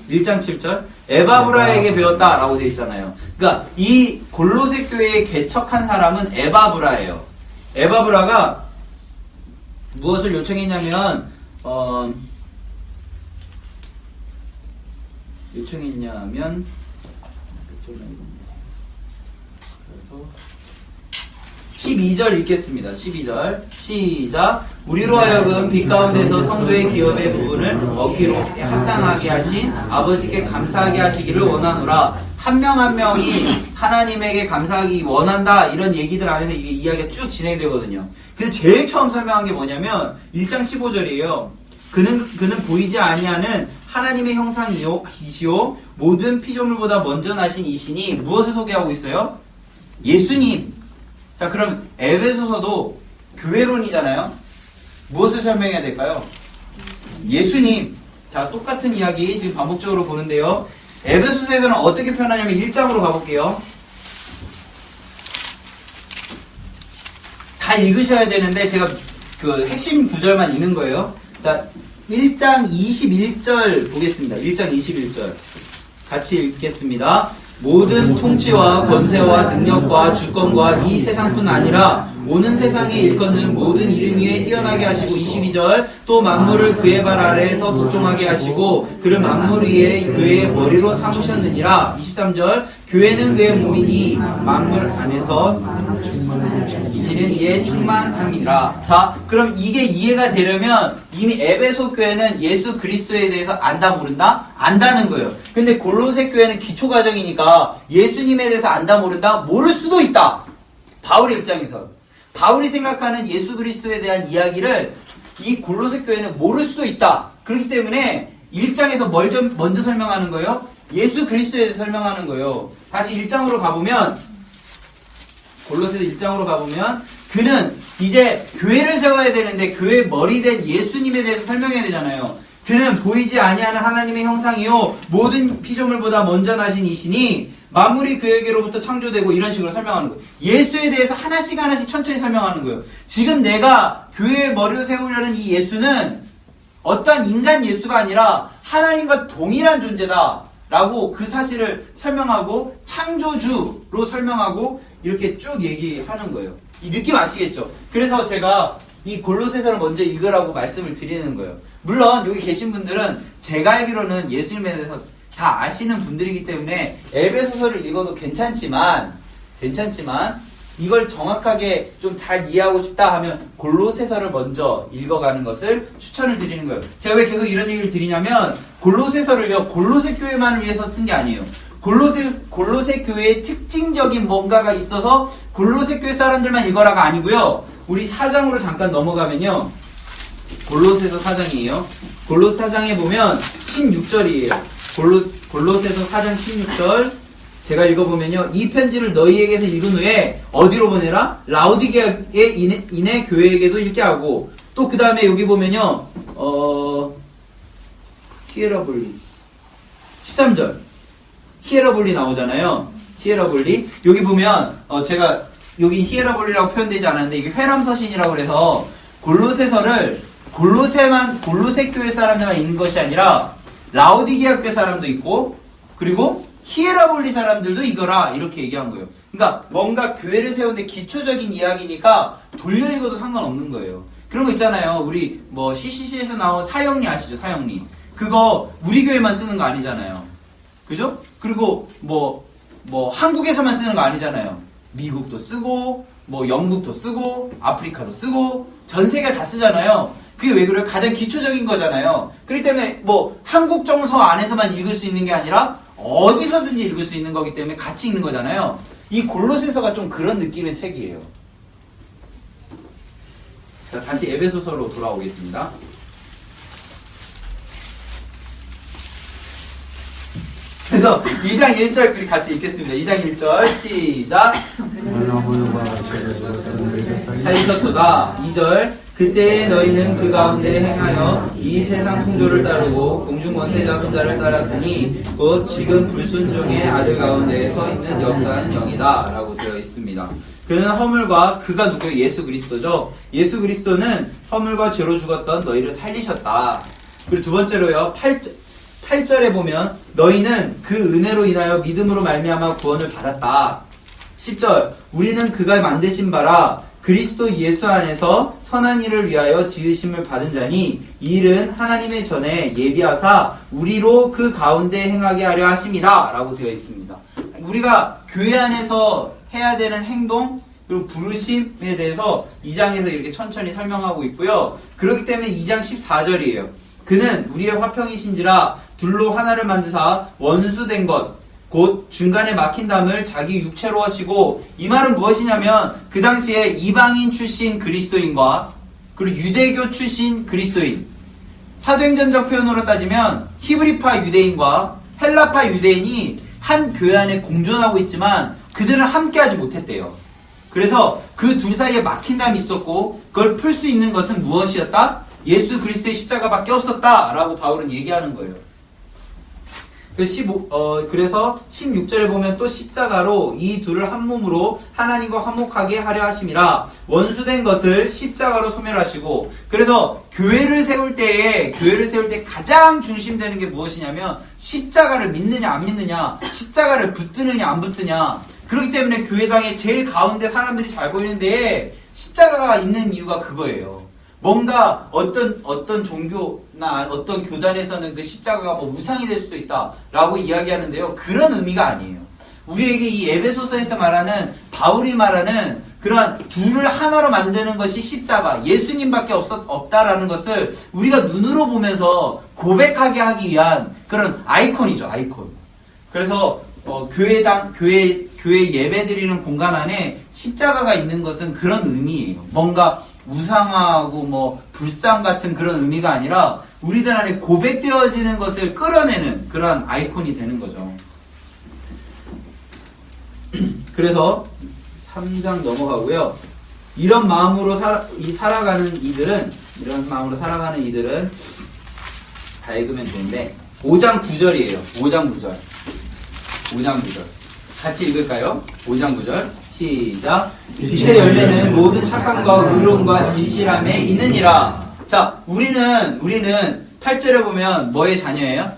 1장 7절 에바브라에게 배웠다라고 되어 있잖아요. 그러니까 이 골로새 교회에 개척한 사람은 에바브라예요. 에바브라가 무엇을 요청했냐면 그래서 12절 읽겠습니다. 12절 시작. 우리로 하여금 빛 가운데서 성도의 기업의 부분을 얻기로 합당하게 하신 아버지께 감사하게 하시기를 원하노라. 한 명 한 명이 하나님에게 감사하기 원한다 이런 얘기들 안에서 이게 이야기가 쭉 진행되거든요. 근데 제일 처음 설명한 게 뭐냐면 1장 15절이에요. 그는 보이지 아니하는 하나님의 형상이시오 모든 피조물보다 먼저 나신 이시니 무엇을 소개하고 있어요? 예수님. 자, 그럼 에베소서도 교회론이잖아요. 무엇을 설명해야 될까요? 예수님. 자, 똑같은 이야기 지금 반복적으로 보는데요. 에베소서에서는 어떻게 표현하냐면 1장으로 가볼게요. 다 읽으셔야 되는데 제가 그 핵심 구절만 읽는 거예요. 자, 1장 21절 보겠습니다. 1장 21절 같이 읽겠습니다. 모든 통치와 권세와 능력과 주권과 이 세상뿐 아니라 오는 세상에 일컫는 모든 이름 위에 뛰어나게 하시고 22절 또 만물을 그의 발 아래에서 도종하게 하시고 그를 만물 위에 그의 머리로 삼으셨느니라. 23절 교회는 그의 몸이니 만물 안에서 이시는 이에 충만함이라. 자, 그럼 이게 이해가 되려면 이미 에베소 교회는 예수 그리스도에 대해서 안다 모른다? 안다는 거예요. 근데 골로새 교회는 기초 과정이니까 예수님에 대해서 안다 모른다? 모를 수도 있다. 바울의 입장에서. 바울이 생각하는 예수 그리스도에 대한 이야기를 이 골로새 교회는 모를 수도 있다. 그렇기 때문에 1장에서 먼저 설명하는 거예요. 예수 그리스도에 대해서 설명하는 거예요. 다시 1장으로 가보면 골로새서 1장으로 가보면 그는 이제 교회를 세워야 되는데 교회의 머리 된 예수님에 대해서 설명해야 되잖아요. 그는 보이지 아니하는 하나님의 형상이요 모든 피조물보다 먼저 나신 이시니 만물이 그에게로부터 창조되고 이런 식으로 설명하는 거예요. 예수에 대해서 하나씩 천천히 설명하는 거예요. 지금 내가 교회의 머리를 세우려는 이 예수는 어떤 인간 예수가 아니라 하나님과 동일한 존재다 라고 그 사실을 설명하고 창조주로 설명하고 이렇게 쭉 얘기하는 거예요. 이 느낌 아시겠죠? 그래서 제가 이 골로새서를 먼저 읽으라고 말씀을 드리는 거예요. 물론 여기 계신 분들은 제가 알기로는 예수님에 대해서 다 아시는 분들이기 때문에 에베소서를 읽어도 괜찮지만 이걸 정확하게 좀 잘 이해하고 싶다 하면 골로새서를 먼저 읽어가는 것을 추천을 드리는 거예요. 제가 왜 계속 이런 얘기를 드리냐면 골로새서를요 골로새 교회만을 위해서 쓴 게 아니에요. 골로새 교회의 특징적인 뭔가가 있어서 골로새 교회 사람들만 읽어라가 아니고요. 우리 4장으로 잠깐 넘어가면요. 골로새서 4장이에요. 골로새 4장에 보면 16절이에요. 골로새서 4장 16절 제가 읽어보면요. 이 편지를 너희에게서 읽은 후에 어디로 보내라? 라우디게아에 인해 교회에게도 읽게 하고 또 그 다음에 여기 보면요. 히에라볼리 13절 히에라볼리 나오잖아요. 히에라볼리 여기 보면 제가 여기 히에라볼리라고 표현되지 않았는데 이게 회람서신이라고 그래서 골로새서를 골로새 교회 사람들만 읽는 것이 아니라 라우디게아 교회 사람도 있고 그리고 히에라볼리 사람들도 이거라 이렇게 얘기한 거예요. 그러니까 뭔가 교회를 세우는데 기초적인 이야기니까 돌려 읽어도 상관없는 거예요. 그런 거 있잖아요. 우리 뭐 CCC에서 나온 사형리 아시죠? 사형리. 그거 우리 교회만 쓰는 거 아니잖아요. 그죠? 그리고 뭐 한국에서만 쓰는 거 아니잖아요. 미국도 쓰고 뭐 영국도 쓰고 아프리카도 쓰고 전 세계가 다 쓰잖아요. 그게 왜 그래요? 가장 기초적인 거잖아요. 그렇기 때문에 뭐 한국 정서 안에서만 읽을 수 있는 게 아니라 어디서든지 읽을 수 있는 거기 때문에 같이 읽는 거잖아요. 이 골로새서가 좀 그런 느낌의 책이에요. 자, 다시 에베소서로 돌아오겠습니다. 그래서 그래서 2장 1절 우리 같이 읽겠습니다. 2장 1절 시작. 살리셨도다. 2절 그때에 너희는 그 가운데 행하여 이 세상 풍조를 따르고 공중권세자 혼자를 따랐으니 곧 지금 불순종의 아들 가운데에 서 있는 역사하는 영이다 라고 되어 있습니다. 그는 허물과 그가 누구예요? 예수 그리스도죠. 예수 그리스도는 허물과 죄로 죽었던 너희를 살리셨다. 그리고 두 번째로요. 8절에 보면 너희는 그 은혜로 인하여 믿음으로 말미암아 구원을 받았다. 10절 우리는 그가 만드신 바라 그리스도 예수 안에서 선한 일을 위하여 지으심을 받은 자니 이 일은 하나님의 전에 예비하사 우리로 그 가운데 행하게 하려 하심이다 라고 되어 있습니다. 우리가 교회 안에서 해야 되는 행동 그리고 부르심에 대해서 2장에서 이렇게 천천히 설명하고 있고요. 그렇기 때문에 2장 14절이에요. 그는 우리의 화평이신지라 둘로 하나를 만드사 원수된 것 곧 중간에 막힌 담을 자기 육체로 하시고 이 말은 무엇이냐면 그 당시에 이방인 출신 그리스도인과 그리고 유대교 출신 그리스도인 사도행전적 표현으로 따지면 히브리파 유대인과 헬라파 유대인이 한 교회 안에 공존하고 있지만 그들은 함께하지 못했대요. 그래서 그 둘 사이에 막힌 담이 있었고 그걸 풀 수 있는 것은 무엇이었다? 예수 그리스도의 십자가밖에 없었다라고 바울은 얘기하는 거예요. 그래서 16절에 보면 또 십자가로 이 둘을 한 몸으로 하나님과 화목하게 하려 하심이라 원수된 것을 십자가로 소멸하시고 그래서 교회를 세울 때 가장 중심되는 게 무엇이냐면 십자가를 믿느냐 안 믿느냐 십자가를 붙드느냐 안 붙드냐 그렇기 때문에 교회당의 제일 가운데 사람들이 잘 보이는데 십자가가 있는 이유가 그거예요. 뭔가 어떤 종교나 어떤 교단에서는 그 십자가가 뭐 우상이 될 수도 있다라고 이야기하는데요. 그런 의미가 아니에요. 우리에게 이 에베소서에서 말하는 바울이 말하는 그런 둘을 하나로 만드는 것이 십자가, 예수님밖에 없다라는 것을 우리가 눈으로 보면서 고백하게 하기 위한 그런 아이콘이죠, 아이콘. 그래서 교회 예배 드리는 공간 안에 십자가가 있는 것은 그런 의미예요. 뭔가 우상하고 뭐 불상 같은 그런 의미가 아니라 우리들 안에 고백되어지는 것을 끌어내는 그런 아이콘이 되는 거죠. 그래서 3장 넘어가고요. 이런 마음으로 살아가는 이들은 다 읽으면 되는데 5장 9절이에요. 5장 9절 같이 읽을까요? 5장 9절 시작. 빛의 열매는 모든 착함과 의로움과 진실함에 있느니라. 자, 우리는 8절에 보면 뭐의 자녀예요?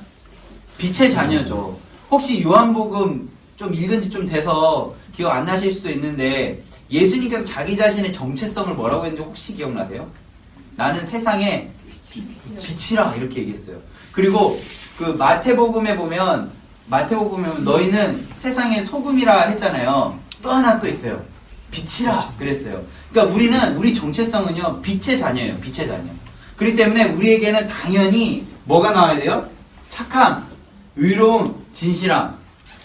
빛의 자녀죠. 혹시 요한복음 좀 읽은 지 좀 돼서 기억 안 나실 수도 있는데 예수님께서 자기 자신의 정체성을 뭐라고 했는지 혹시 기억나세요? 나는 세상의 빛이라 이렇게 얘기했어요. 그리고 그 마태복음에 보면 너희는 세상의 소금이라 했잖아요. 또 하나 또 있어요. 빛이라 그랬어요. 그러니까 우리 정체성은요 빛의 자녀예요. 빛의 자녀. 그렇기 때문에 우리에게는 당연히 뭐가 나와야 돼요? 착함, 의로움, 진실함.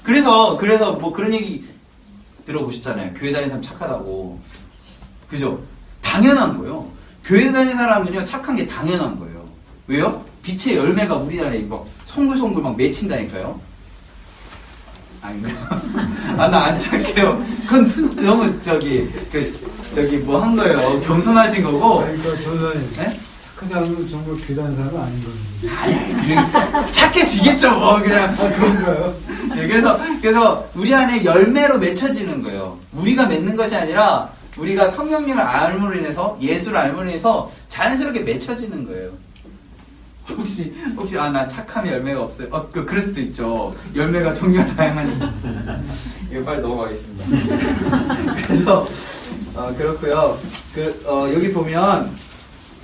그래서 뭐 그런 얘기 들어보셨잖아요. 교회 다니는 사람 착하다고. 그죠? 당연한 거예요. 교회 다니는 사람은요 착한 게 당연한 거예요. 왜요? 빛의 열매가 우리 안에 막 송글송글 막 맺힌다니까요. 아닌가요? 나 안 착해요. 그건 너무 뭐 한 거예요. 겸손하신 거고. 그러니까 저는 네? 착하지 않으면 정말 귀한 사람은 아닌 겁니다. 아니, 착해지겠죠, 뭐, 그냥. 그런가요? 네, 그래서 우리 안에 열매로 맺혀지는 거예요. 우리가 맺는 것이 아니라 우리가 성령님을 알므로 인해서, 예수를 알므로 인해서 자연스럽게 맺혀지는 거예요. 혹시 나 착함에 열매가 없어요? 그럴 수도 있죠. 열매가 종류가 다양하니까. 이거 빨리 넘어가겠습니다. 그래서 그렇고요. 여기 보면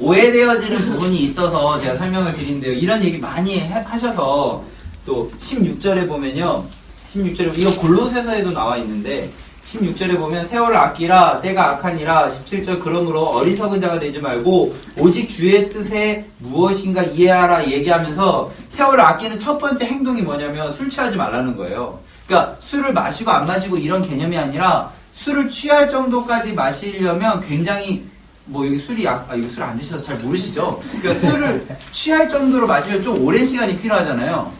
오해되어지는 부분이 있어서 제가 설명을 드리는데요. 이런 얘기 많이 하셔서 또 16절에 보면요. 16절에 이거 골로새서에도 나와 있는데 16절에 보면 세월을 아끼라 때가 악하니라. 17절 그러므로 어리석은 자가 되지 말고 오직 주의 뜻에 무엇인가 이해하라 얘기하면서 세월을 아끼는 첫 번째 행동이 뭐냐면 술 취하지 말라는 거예요. 그러니까 술을 마시고 안 마시고 이런 개념이 아니라 술을 취할 정도까지 마시려면 굉장히 뭐 여기 이거 술 안 드셔서 잘 모르시죠? 그러니까 술을 취할 정도로 마시면 좀 오랜 시간이 필요하잖아요.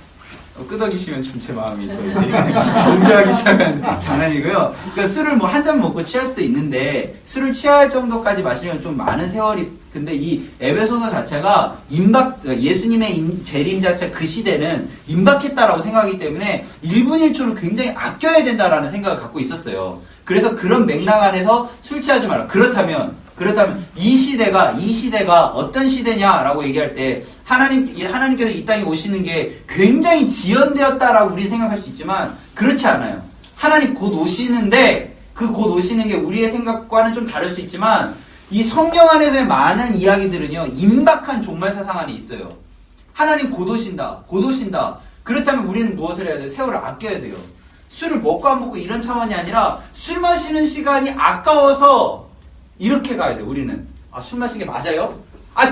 끄덕이시면 좀 제 마음이 또 이제 정지하기 시작한 장난이고요. 그러니까 술을 뭐 한 잔 먹고 취할 수도 있는데 술을 취할 정도까지 마시면 좀 많은 세월이 근데 이 에베소서 자체가 예수님의 재림 자체 그 시대는 임박했다라고 생각하기 때문에 1분 1초를 굉장히 아껴야 된다라는 생각을 갖고 있었어요. 그래서 그런 맥락 안에서 술 취하지 말라. 그렇다면 이 시대가 어떤 시대냐라고 얘기할 때 하나님께서 이 땅에 오시는 게 굉장히 지연되었다라고 우리 생각할 수 있지만 그렇지 않아요. 하나님 곧 오시는데 그 곧 오시는 게 우리의 생각과는 좀 다를 수 있지만 이 성경 안에서의 많은 이야기들은요 임박한 종말 사상 안에 있어요. 하나님 곧 오신다. 그렇다면 우리는 무엇을 해야 돼요? 세월을 아껴야 돼요. 술을 먹고 안 먹고 이런 차원이 아니라 술 마시는 시간이 아까워서 이렇게 가야 돼요. 우리는 술 마시는 게 맞아요?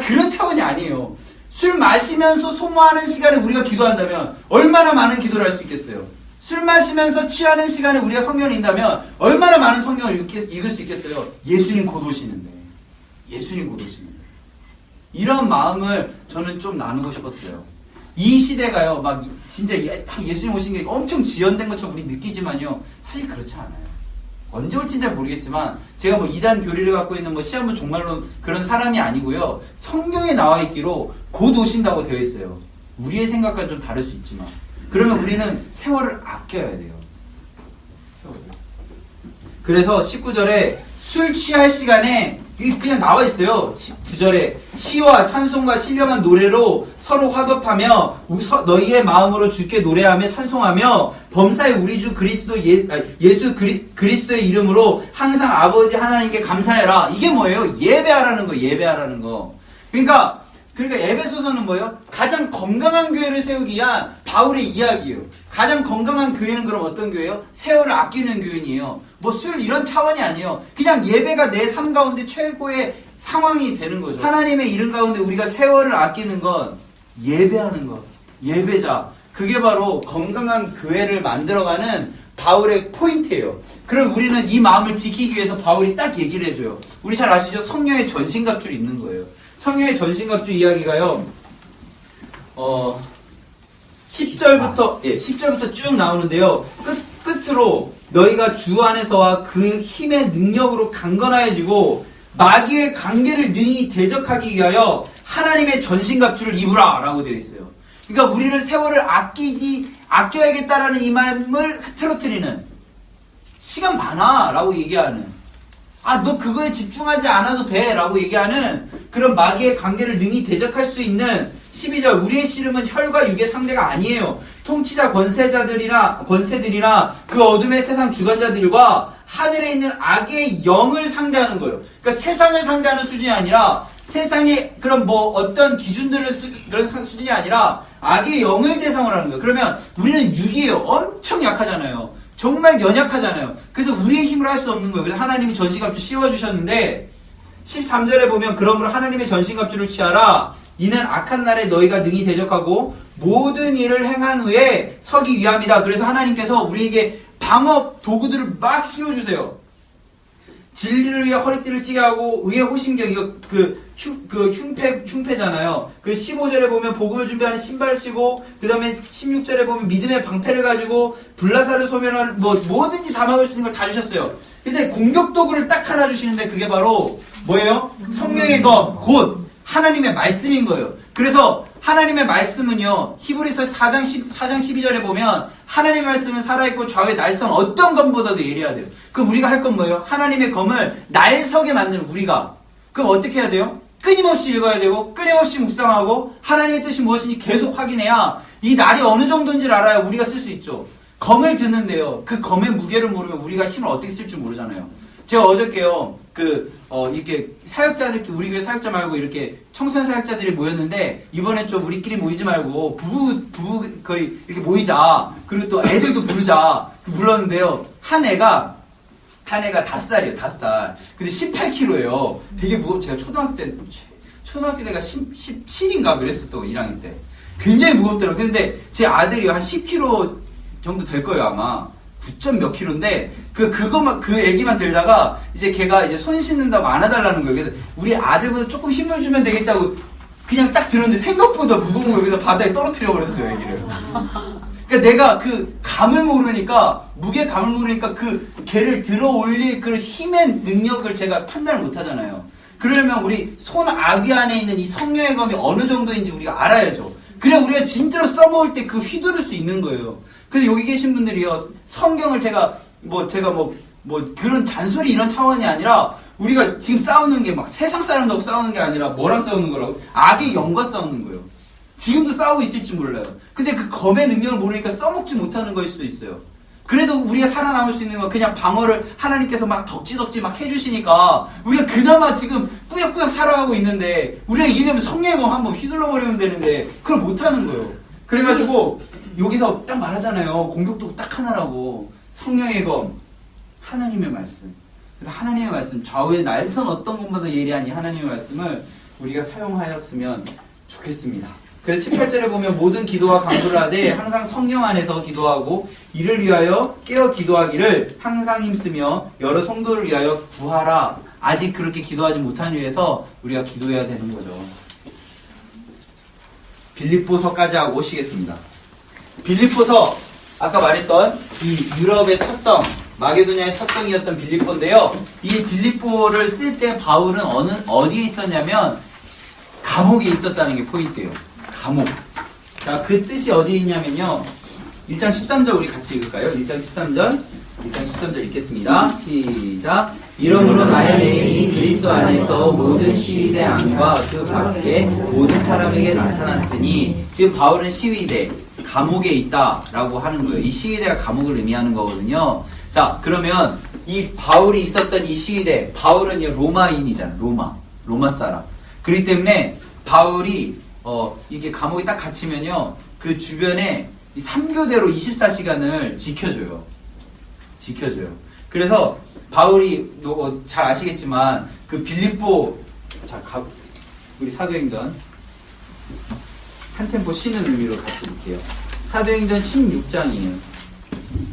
그런 차원이 아니에요. 술 마시면서 소모하는 시간에 우리가 기도한다면 얼마나 많은 기도를 할 수 있겠어요? 술 마시면서 취하는 시간에 우리가 성경을 읽는다면 얼마나 많은 성경을 읽을 수 있겠어요? 예수님 곧 오시는데 이런 마음을 저는 좀 나누고 싶었어요. 이 시대가요 막 진짜 예수님 오신 게 엄청 지연된 것처럼 우리 느끼지만요 사실 그렇지 않아요. 언제 올지는 잘 모르겠지만 제가 뭐 이단 교리를 갖고 있는 뭐 시한부 종말론 그런 사람이 아니고요. 성경에 나와 있기로 곧 오신다고 되어 있어요. 우리의 생각과는 좀 다를 수 있지만 그러면 우리는 세월을 아껴야 돼요. 그래서 19절에 술 취할 시간에 그냥 나와 있어요. 19절에 시와 찬송과 신령한 노래로 서로 화답하며 너희의 마음으로 주께 노래하며 찬송하며 범사의 우리 주 그리스도 예수 그리스도의 이름으로 항상 아버지 하나님께 감사해라. 이게 뭐예요? 예배하라는 거. 그러니까 에베소서는 뭐예요? 가장 건강한 교회를 세우기 위한 바울의 이야기예요. 가장 건강한 교회는 그럼 어떤 교회예요? 세월을 아끼는 교회이에요. 뭐 술 이런 차원이 아니에요. 그냥 예배가 내 삶 가운데 최고의 상황이 되는 거죠. 하나님의 이름 가운데 우리가 세월을 아끼는 건 예배하는 것, 예배자. 그게 바로 건강한 교회를 만들어가는 바울의 포인트예요. 그럼 우리는 이 마음을 지키기 위해서 바울이 딱 얘기를 해줘요. 우리 잘 아시죠? 성령의 전신갑줄이 있는 거예요. 성령의 전신갑줄 이야기가요. 10절부터 쭉 나오는데요. 끝으로 너희가 주 안에서와 그 힘의 능력으로 강건하여지고 마귀의 관계를 능히 대적하기 위하여 하나님의 전신갑줄을 입으라 라고 되어 있어요. 그러니까 우리를 세월을 아껴야겠다라는 이 마음을 흐트러뜨리는 시간 많아 라고 얘기하는 너 그거에 집중하지 않아도 돼 라고 얘기하는 그런 마귀의 관계를 능히 대적할 수 있는 12절 우리의 씨름은 혈과 육의 상대가 아니에요. 통치자 권세들이나 그 어둠의 세상 주관자들과 하늘에 있는 악의 영을 상대하는 거예요. 그러니까 세상을 상대하는 수준이 아니라 세상의 그런 뭐 어떤 기준들을 그런 수준이 아니라 악의 영을 대상으로 하는 거예요. 그러면 우리는 육이에요. 엄청 약하잖아요. 정말 연약하잖아요. 그래서 우리의 힘으로 할 수 없는 거예요. 그래서 하나님이 전신갑줄 씌워주셨는데 13절에 보면 그러므로 하나님의 전신갑줄을 취하라. 이는 악한 날에 너희가 능히 대적하고 모든 일을 행한 후에 서기 위함이다. 그래서 하나님께서 우리에게 방어 도구들을 막 씌워주세요. 진리를 위해 허리띠를 찌게 하고 의의 호심경 이거 흉패잖아요. 그리고 15절에 보면 복음을 준비하는 신발 신고 그 다음에 16절에 보면 믿음의 방패를 가지고 불나사를 소멸하는 뭐든지 다 막을 수 있는 걸 다 주셨어요. 근데 공격 도구를 딱 하나 주시는데 그게 바로 뭐예요? 성령의 것, 곧 하나님의 말씀인 거예요. 그래서 하나님의 말씀은요, 히브리서 4장 12절에 보면 하나님의 말씀은 살아있고 좌우의 날선 어떤 검보다도 예리하대요. 그럼 우리가 할 건 뭐예요? 하나님의 검을 날서게 만드는 우리가. 그럼 어떻게 해야 돼요? 끊임없이 읽어야 되고 끊임없이 묵상하고 하나님의 뜻이 무엇인지 계속 확인해야 이 날이 어느 정도인지를 알아야 우리가 쓸 수 있죠. 검을 드는데요. 그 검의 무게를 모르면 우리가 힘을 어떻게 쓸 줄 모르잖아요. 제가 어저께요, 이렇게 사역자들, 우리 교회 사역자 말고 이렇게 청소년 사역자들이 모였는데, 이번에 좀 우리끼리 모이지 말고, 부부 거의 이렇게 모이자. 그리고 또 애들도 부르자. 불렀는데요. 한 애가 5살이에요, 5살. 근데 18kg예요. 되게 제가 초등학교 때가 17인가 그랬었던 1학년 때. 굉장히 무겁더라고요. 근데 제 아들이 한 10kg 정도 될 거예요, 아마. 9점 몇 킬로인데 그 애기만 들다가 이제 걔가 이제 손 씻는다고 안아달라는 거예요. 그래서 우리 아들보다 조금 힘을 주면 되겠지 하고 그냥 딱 들었는데 생각보다 무거운 거 여기다 바다에 떨어뜨려 버렸어요, 애기를. 그러니까 내가 그 감을 모르니까, 무게감을 모르니까 그 개를 들어 올릴 그 힘의 능력을 제가 판단을 못 하잖아요. 그러려면 우리 손 아귀 안에 있는 이 성령의 검이 어느 정도인지 우리가 알아야죠. 그래 우리가 진짜로 써먹을 때 그 휘두를 수 있는 거예요. 그래서 여기 계신 분들이요, 성경을 제가 그런 잔소리 이런 차원이 아니라, 우리가 지금 싸우는 게 막 세상 사람하고 싸우는 게 아니라 뭐랑 싸우는 거라고? 악의 영과 싸우는 거예요. 지금도 싸우고 있을지 몰라요. 근데 그 검의 능력을 모르니까 써먹지 못하는 거일 수도 있어요. 그래도 우리가 살아남을 수 있는 건 그냥 방어를 하나님께서 막 덕지덕지 막 해주시니까 우리가 그나마 지금 꾸역꾸역 살아가고 있는데, 우리가 이기려면 성령의 검 한번 휘둘러 버리면 되는데 그걸 못하는 거예요. 그래가지고 여기서 딱 말하잖아요. 공격도 딱 하나라고. 성령의 검, 하나님의 말씀. 그래서 하나님의 말씀, 좌우의 날선 어떤 것보다 예리한 이 하나님의 말씀을 우리가 사용하였으면 좋겠습니다. 그래서 18절에 보면 모든 기도와 간구를 하되 항상 성령 안에서 기도하고 이를 위하여 깨어 기도하기를 항상 힘쓰며 여러 성도를 위하여 구하라. 아직 그렇게 기도하지 못한 위해서 우리가 기도해야 되는 거죠. 빌립보서까지 하고 오시겠습니다. 빌립보서, 아까 말했던 이 유럽의 첫 성, 마게도냐의 첫 성이었던 빌립보인데요. 이 빌립보를 쓸 때 바울은 어디에 있었냐면 감옥에 있었다는 게 포인트예요. 감옥. 자, 그 뜻이 어디에 있냐면요. 1장 13절 우리 같이 읽을까요? 1장 13절 읽겠습니다. 시작. 이러므로 나의 매일이 그리스도 안에서 모든 시위대 안과 그 밖에 모든 사람에게 나타났으니, 지금 바울은 시위대, 감옥에 있다라고 하는 거예요. 이 시위대가 감옥을 의미하는 거거든요. 자, 그러면 이 바울이 있었던 이 시위대, 바울은 로마인이잖아. 로마 사람. 그렇기 때문에 바울이 이게 감옥에 딱 갇히면요, 그 주변에 이 3교대로 24시간을 지켜줘요. 그래서 바울이 잘 아시겠지만 그 빌립보, 자, 우리 사도행전 한 템포 쉬는 의미로 같이 볼게요. 사도행전 16장이에요.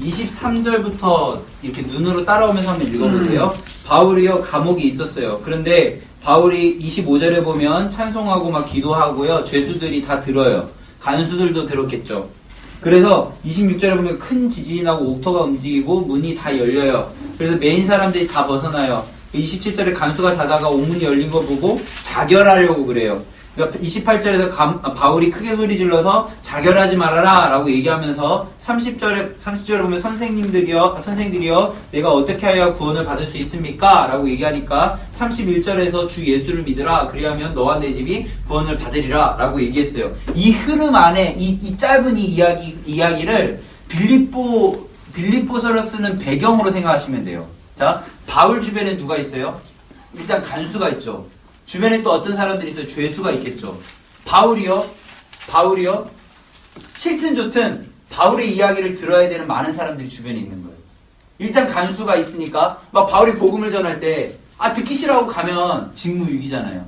23절부터 이렇게 눈으로 따라오면서 한번 읽어보세요. 바울이요, 감옥에 있었어요. 그런데 바울이 25절에 보면 찬송하고 막 기도하고요, 죄수들이 다 들어요. 간수들도 들었겠죠. 그래서 26절에 보면 큰 지진이 나고 옥토가 움직이고 문이 다 열려요. 그래서 메인 사람들이 다 벗어나요. 27절에 간수가 자다가 옥문이 열린 거 보고 자결하려고 그래요. 그러니까 28절에서 바울이 크게 소리 질러서 자결하지 말아라 라고 얘기하면서 30절에 보면 선생들이여 내가 어떻게 하여 구원을 받을 수 있습니까? 라고 얘기하니까 31절에서 주 예수를 믿으라, 그리하면 너와 내 집이 구원을 받으리라 라고 얘기했어요. 이 흐름 안에 이 짧은 이 이야기를 빌립보서를 쓰는 배경으로 생각하시면 돼요. 자, 바울 주변에 누가 있어요? 일단 간수가 있죠. 주변에 또 어떤 사람들이 있어요? 죄수가 있겠죠. 바울이요, 싫든 좋든 바울의 이야기를 들어야 되는 많은 사람들이 주변에 있는 거예요. 일단 간수가 있으니까 막 바울이 복음을 전할 때 듣기 싫어하고 가면 직무유기잖아요.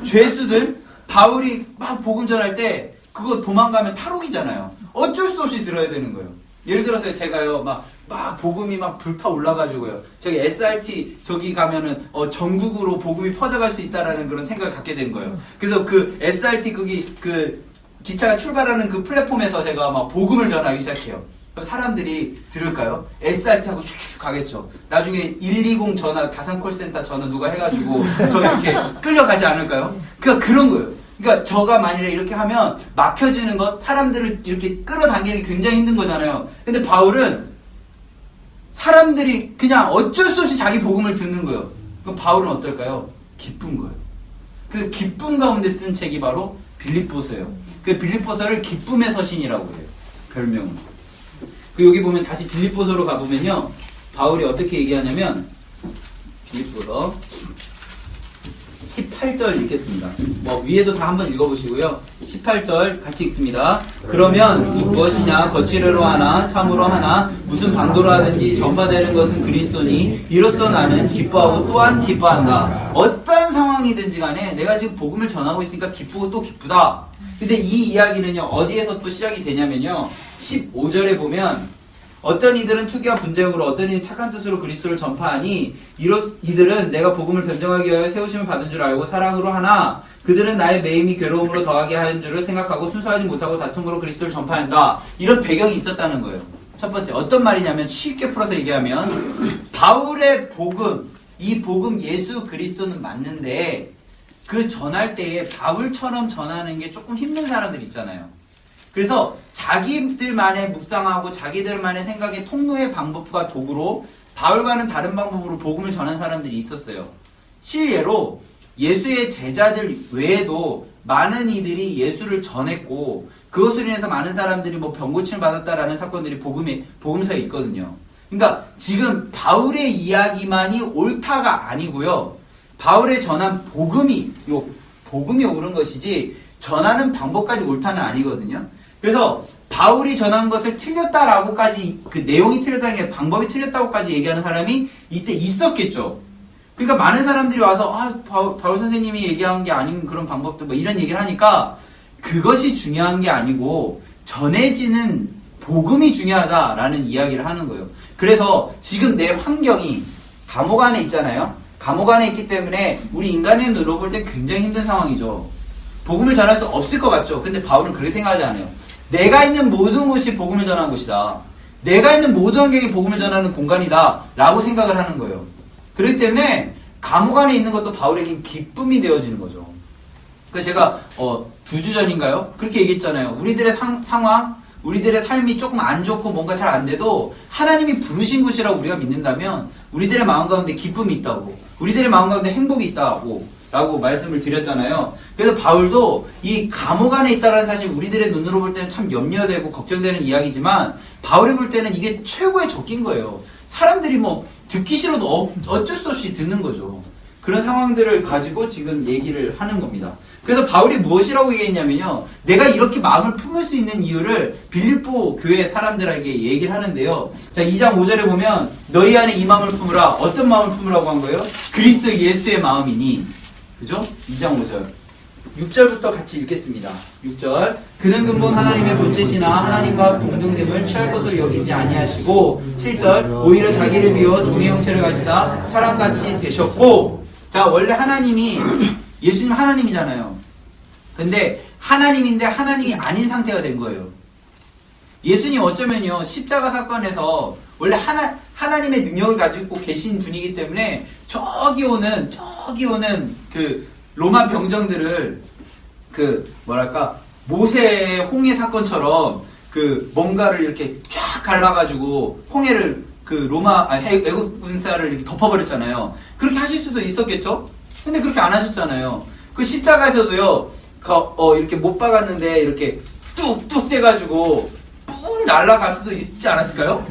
죄수들, 바울이 막 복음 전할 때 그거 도망가면 탈옥이잖아요. 어쩔 수 없이 들어야 되는 거예요. 예를 들어서 제가요, 막 복음이 막 불타 올라가지고요, 저기 SRT 저기 가면은 전국으로 복음이 퍼져갈 수 있다라는 그런 생각을 갖게 된 거예요. 그래서 그 SRT 거기 그 기차가 출발하는 그 플랫폼에서 제가 막 복음을 전하기 시작해요. 그럼 사람들이 들을까요? SRT하고 슉슉 가겠죠. 나중에 120 전화, 다산콜센터 전화 누가 해가지고 저 이렇게 끌려가지 않을까요? 그러니까 그런 거예요. 그러니까 저가 만일에 이렇게 하면 막혀지는 것, 사람들을 이렇게 끌어당기는 게 굉장히 힘든 거잖아요. 근데 바울은 사람들이 그냥 어쩔 수 없이 자기 복음을 듣는 거예요. 그럼 바울은 어떨까요? 기쁜 거예요. 그 기쁨 가운데 쓴 책이 바로 빌립보서예요. 그 빌립보서를 기쁨의 서신이라고 해요. 별명은. 그 여기 보면 다시 빌립보서로 가보면요, 바울이 어떻게 얘기하냐면, 빌립보서 18절 읽겠습니다. 위에도 다 한번 읽어보시고요. 18절 같이 읽습니다. 그러면 이 무엇이냐, 거칠어로 하나 참으로 하나 무슨 방도로 하든지 전파되는 것은 그리스도니 이로써 나는 기뻐하고 또한 기뻐한다. 어떠한 상황이든지 간에 내가 지금 복음을 전하고 있으니까 기쁘고 또 기쁘다. 근데 이 이야기는요, 어디에서 또 시작이 되냐면요, 15절에 보면 어떤 이들은 투기와 분쟁으로, 어떤 이는 착한 뜻으로 그리스도를 전파하니 이들은 내가 복음을 변정하기 위하여 세우심을 받은 줄 알고 사랑으로 하나 그들은 나의 매임이 괴로움으로 더하게 하는 줄을 생각하고 순수하지 못하고 다툼으로 그리스도를 전파한다. 이런 배경이 있었다는 거예요. 첫 번째 어떤 말이냐면 쉽게 풀어서 얘기하면 바울의 복음, 이 복음 예수 그리스도는 맞는데 그 전할 때에 바울처럼 전하는 게 조금 힘든 사람들 있잖아요. 그래서 자기들만의 묵상하고 자기들만의 생각의 통로의 방법과 도구로 바울과는 다른 방법으로 복음을 전한 사람들이 있었어요. 실례로 예수의 제자들 외에도 많은 이들이 예수를 전했고 그것으로 인해서 많은 사람들이 뭐 병고침을 받았다라는 사건들이 복음서에 있거든요. 그러니까 지금 바울의 이야기만이 옳다가 아니고요. 바울의 전한 복음이 옳은 것이지 전하는 방법까지 옳다는 아니거든요. 그래서 바울이 전한 것을 틀렸다라고까지 그 내용이 틀렸다는 게 방법이 틀렸다고까지 얘기하는 사람이 이때 있었겠죠. 그러니까 많은 사람들이 와서 바울 선생님이 얘기한 게 아닌 그런 방법도 뭐 이런 얘기를 하니까 그것이 중요한 게 아니고 전해지는 복음이 중요하다라는 이야기를 하는 거예요. 그래서 지금 내 환경이 감옥 안에 있잖아요. 감옥 안에 있기 때문에 우리 인간의 눈으로 볼 때 굉장히 힘든 상황이죠. 복음을 전할 수 없을 것 같죠. 근데 바울은 그렇게 생각하지 않아요. 내가 있는 모든 곳이 복음을 전하는 곳이다. 내가 있는 모든 환경이 복음을 전하는 공간이다 라고 생각을 하는 거예요. 그렇기 때문에 감옥 안에 있는 것도 바울에겐 기쁨이 되어지는 거죠. 그래서 제가 2주 전인가요? 그렇게 얘기했잖아요. 우리들의 상황, 우리들의 삶이 조금 안 좋고 뭔가 잘 안 돼도 하나님이 부르신 곳이라고 우리가 믿는다면 우리들의 마음 가운데 기쁨이 있다고, 우리들의 마음 가운데 행복이 있다고 라고 말씀을 드렸잖아요. 그래서 바울도 이 감옥 안에 있다는 사실 우리들의 눈으로 볼 때는 참 염려되고 걱정되는 이야기지만 바울이 볼 때는 이게 최고의 적긴 거예요. 사람들이 뭐 듣기 싫어도 어쩔 수 없이 듣는 거죠. 그런 상황들을 가지고 지금 얘기를 하는 겁니다. 그래서 바울이 무엇이라고 얘기했냐면요. 내가 이렇게 마음을 품을 수 있는 이유를 빌립보 교회 사람들에게 얘기를 하는데요. 자, 2장 5절에 보면 너희 안에 이 마음을 품으라. 어떤 마음을 품으라고 한 거예요? 그리스도 예수의 마음이니. 그죠? 2장 5절. 6절부터 같이 읽겠습니다. 6절. 그는 근본 하나님의 본체시나 하나님과 동등됨을 취할 것으로 여기지 아니하시고 7절. 오히려 자기를 비워 종의 형체를 가지다 사람같이 되셨고. 자, 원래 하나님이 예수님 하나님이잖아요. 근데 하나님인데 하나님이 아닌 상태가 된 거예요. 예수님 어쩌면요 십자가 사건에서 원래 하나님의 능력을 가지고 계신 분이기 때문에 저기 오는 그 로마 병정들을 그 뭐랄까 모세의 홍해 사건처럼 그 뭔가를 이렇게 쫙 갈라가지고 홍해를 그 로마 애국 군사를 이렇게 덮어버렸잖아요. 그렇게 하실 수도 있었겠죠? 근데 그렇게 안 하셨잖아요. 그 십자가에서도요 이렇게 못 박았는데 이렇게 뚝뚝 떼가지고 뿡 날아갈 수도 있지 않았을까요?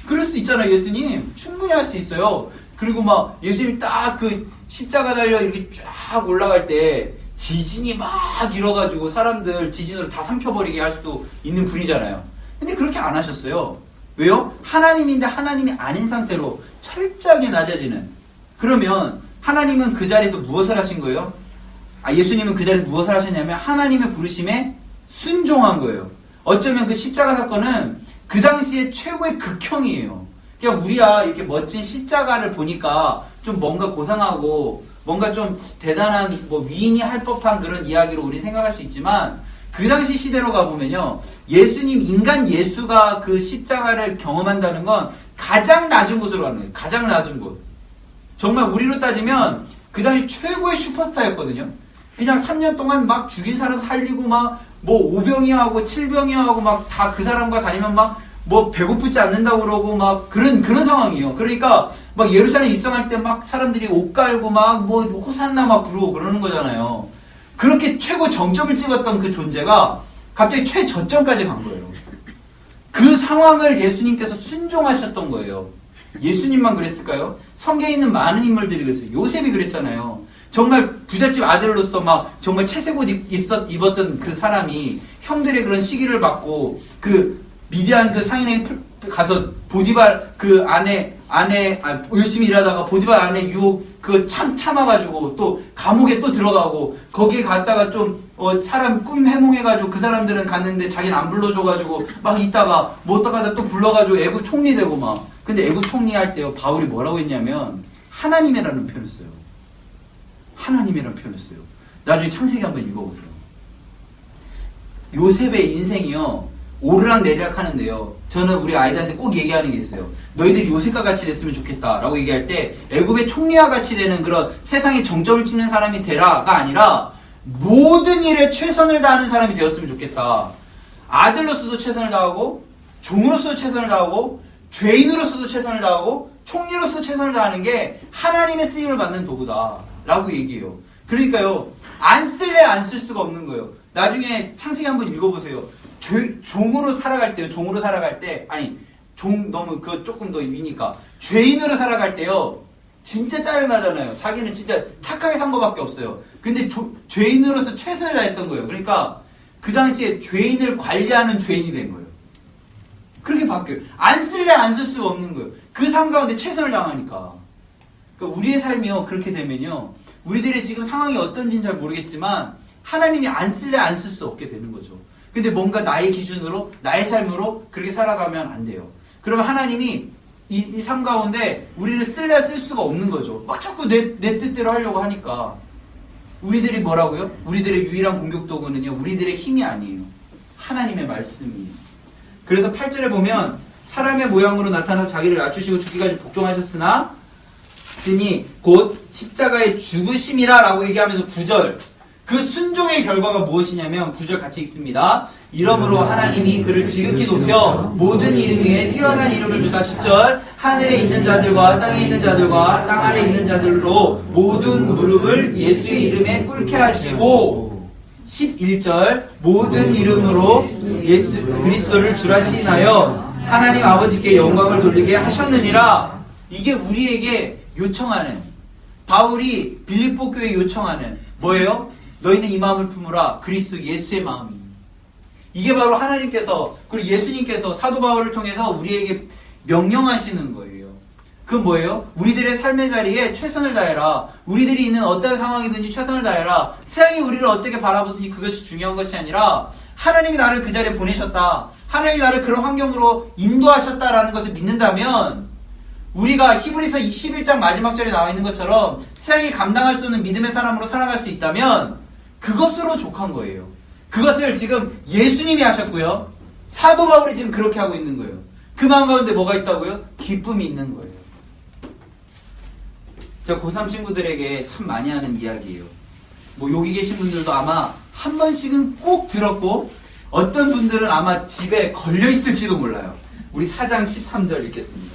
그럴 수 있잖아요. 예수님 충분히 할 수 있어요. 그리고 막 예수님이 딱 그 십자가 달려 이렇게 쫙 올라갈 때 지진이 막 일어가지고 사람들 지진으로 다 삼켜버리게 할 수도 있는 분이잖아요. 근데 그렇게 안 하셨어요. 왜요? 하나님인데 하나님이 아닌 상태로 철저하게 낮아지는. 그러면 하나님은 그 자리에서 무엇을 하신 거예요? 예수님은 그 자리에서 무엇을 하셨냐면 하나님의 부르심에 순종한 거예요. 어쩌면 그 십자가 사건은 그 당시에 최고의 극형이에요. 그냥 우리야 이렇게 멋진 십자가를 보니까 좀 뭔가 고상하고 뭔가 좀 대단한 뭐 위인이 할 법한 그런 이야기로 우리 생각할 수 있지만 그 당시 시대로 가보면요 예수님 인간 예수가 그 십자가를 경험한다는 건 가장 낮은 곳으로 가는 거예요. 가장 낮은 곳. 정말 우리로 따지면 그 당시 최고의 슈퍼스타였거든요. 그냥 3년 동안 막 죽인 사람 살리고 막 뭐 오병이어하고 칠병이어하고 막 다 그 사람과 다니면 막 뭐 배고프지 않는다고 그러고 막 그런 상황이에요. 그러니까 막 예루살렘 입성할 때 막 사람들이 옷 갈고 막 뭐 호산나 막 부르고 그러는 거잖아요. 그렇게 최고 정점을 찍었던 그 존재가 갑자기 최저점까지 간 거예요. 그 상황을 예수님께서 순종하셨던 거예요. 예수님만 그랬을까요? 성경에 있는 많은 인물들이 그랬어요. 요셉이 그랬잖아요. 정말 부잣집 아들로서 막 정말 채색 옷 입었던 그 사람이 형들의 그런 시기를 받고 그 미디안 그 상인에게 가서 보디발 그 아내 열심히 일하다가 보디발 아내 유혹 그 참아가지고 또 감옥에 또 들어가고 거기에 갔다가 좀 사람 꿈 해몽해가지고 그 사람들은 갔는데 자기는 안 불러줘가지고 막 있다가 뭐 어떡하다 또 불러가지고 애국 총리 되고 막. 근데 애국 총리 할 때요 바울이 뭐라고 했냐면 하나님이라는 표현을 써요. 하나님이라는 표현을 써요. 나중에 창세기 한번 읽어보세요. 요셉의 인생이요, 오르락 내리락 하는데요, 저는 우리 아이들한테 꼭 얘기하는 게 있어요. 너희들이 요셉과 같이 됐으면 좋겠다 라고 얘기할 때, 애굽의 총리와 같이 되는 그런 세상의 정점을 찍는 사람이 되라가 아니라 모든 일에 최선을 다하는 사람이 되었으면 좋겠다. 아들로서도 최선을 다하고, 종으로서도 최선을 다하고, 죄인으로서도 최선을 다하고, 총리로서도 최선을 다하는 게 하나님의 쓰임을 받는 도구다 라고 얘기해요. 그러니까요, 안 쓸래 안 쓸 수가 없는 거예요. 나중에 창세기 한번 읽어보세요. 종으로 살아갈 때요, 종으로 살아갈 때, 아니, 너무 그 조금 더 위니까, 죄인으로 살아갈 때요, 진짜 짜증나잖아요. 자기는 진짜 착하게 산 거밖에 없어요. 근데 죄인으로서 최선을 다했던 거예요. 그러니까 그 당시에 죄인을 관리하는 죄인이 된 거예요. 그렇게 바뀌어요. 안 쓸래 안 쓸 수가 없는 거예요. 그 삶 가운데 최선을 당하니까. 그러니까 우리의 삶이요, 그렇게 되면요, 우리들의 지금 상황이 어떤지는 잘 모르겠지만 하나님이 안 쓸래 안 쓸 수 없게 되는 거죠. 근데 뭔가 나의 기준으로, 나의 삶으로 그렇게 살아가면 안 돼요. 그러면 하나님이 이 삶 가운데 우리를 쓸래 쓸 수가 없는 거죠. 막 자꾸 내 뜻대로 하려고 하니까. 우리들이 뭐라고요? 우리들의 유일한 공격 도구는요, 우리들의 힘이 아니에요. 하나님의 말씀이에요. 그래서 8절에 보면, 사람의 모양으로 나타나서 자기를 낮추시고 죽기까지 복종하셨으나 쓰니 곧 십자가의 죽으심이라 라고 얘기하면서 9절, 그 순종의 결과가 무엇이냐면 9절 같이 읽습니다. 이러므로 하나님이 그를 지극히 높여 모든 이름 위에 뛰어난 이름을 주사 10절, 하늘에 있는 자들과 땅에 있는 자들과 땅 아래 있는 자들로 모든 무릎을 예수의 이름에 꿇게 하시고, 11절, 모든 이름으로 예수 그리스도를 주라 시인하여 하나님 아버지께 영광을 돌리게 하셨느니라. 이게 우리에게 요청하는, 바울이 빌립보 교회에 요청하는 뭐예요? 너희는 이 마음을 품으라. 그리스도 예수의 마음이. 이게 바로 하나님께서, 그리고 예수님께서 사도 바울을 통해서 우리에게 명령하시는 거예요. 그건 뭐예요? 우리들의 삶의 자리에 최선을 다해라. 우리들이 있는 어떤 상황이든지 최선을 다해라. 세상이 우리를 어떻게 바라보든지 그것이 중요한 것이 아니라 하나님이 나를 그 자리에 보내셨다, 하나님이 나를 그런 환경으로 인도하셨다라는 것을 믿는다면, 우리가 히브리서 21장 마지막 절에 나와 있는 것처럼 세상이 감당할 수 없는 믿음의 사람으로 살아갈 수 있다면 그것으로 족한 거예요. 그것을 지금 예수님이 하셨고요, 사도 바울이 지금 그렇게 하고 있는 거예요. 그 마음 가운데 뭐가 있다고요? 기쁨이 있는 거예요. 제가 고3 친구들에게 참 많이 하는 이야기예요. 뭐 여기 계신 분들도 아마 한 번씩은 꼭 들었고, 어떤 분들은 아마 집에 걸려 있을지도 몰라요. 우리 4장 13절 읽겠습니다.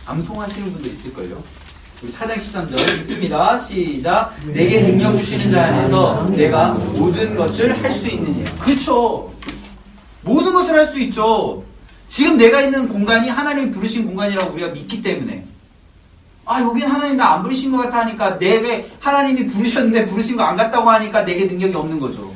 암송하시는 분도 있을걸요. 우리 4장 13절 읽습니다. 시작. 내게 능력 주시는 자 안에서 내가 모든 것을 할 수 있느냐. 그렇죠. 모든 것을 할 수 있죠. 지금 내가 있는 공간이 하나님 부르신 공간이라고 우리가 믿기 때문에, 아, 여긴 하나님 나 안 부르신 것 같아 하니까, 내게 하나님이 부르셨는데 부르신 거 안 같다고 하니까 내게 능력이 없는 거죠.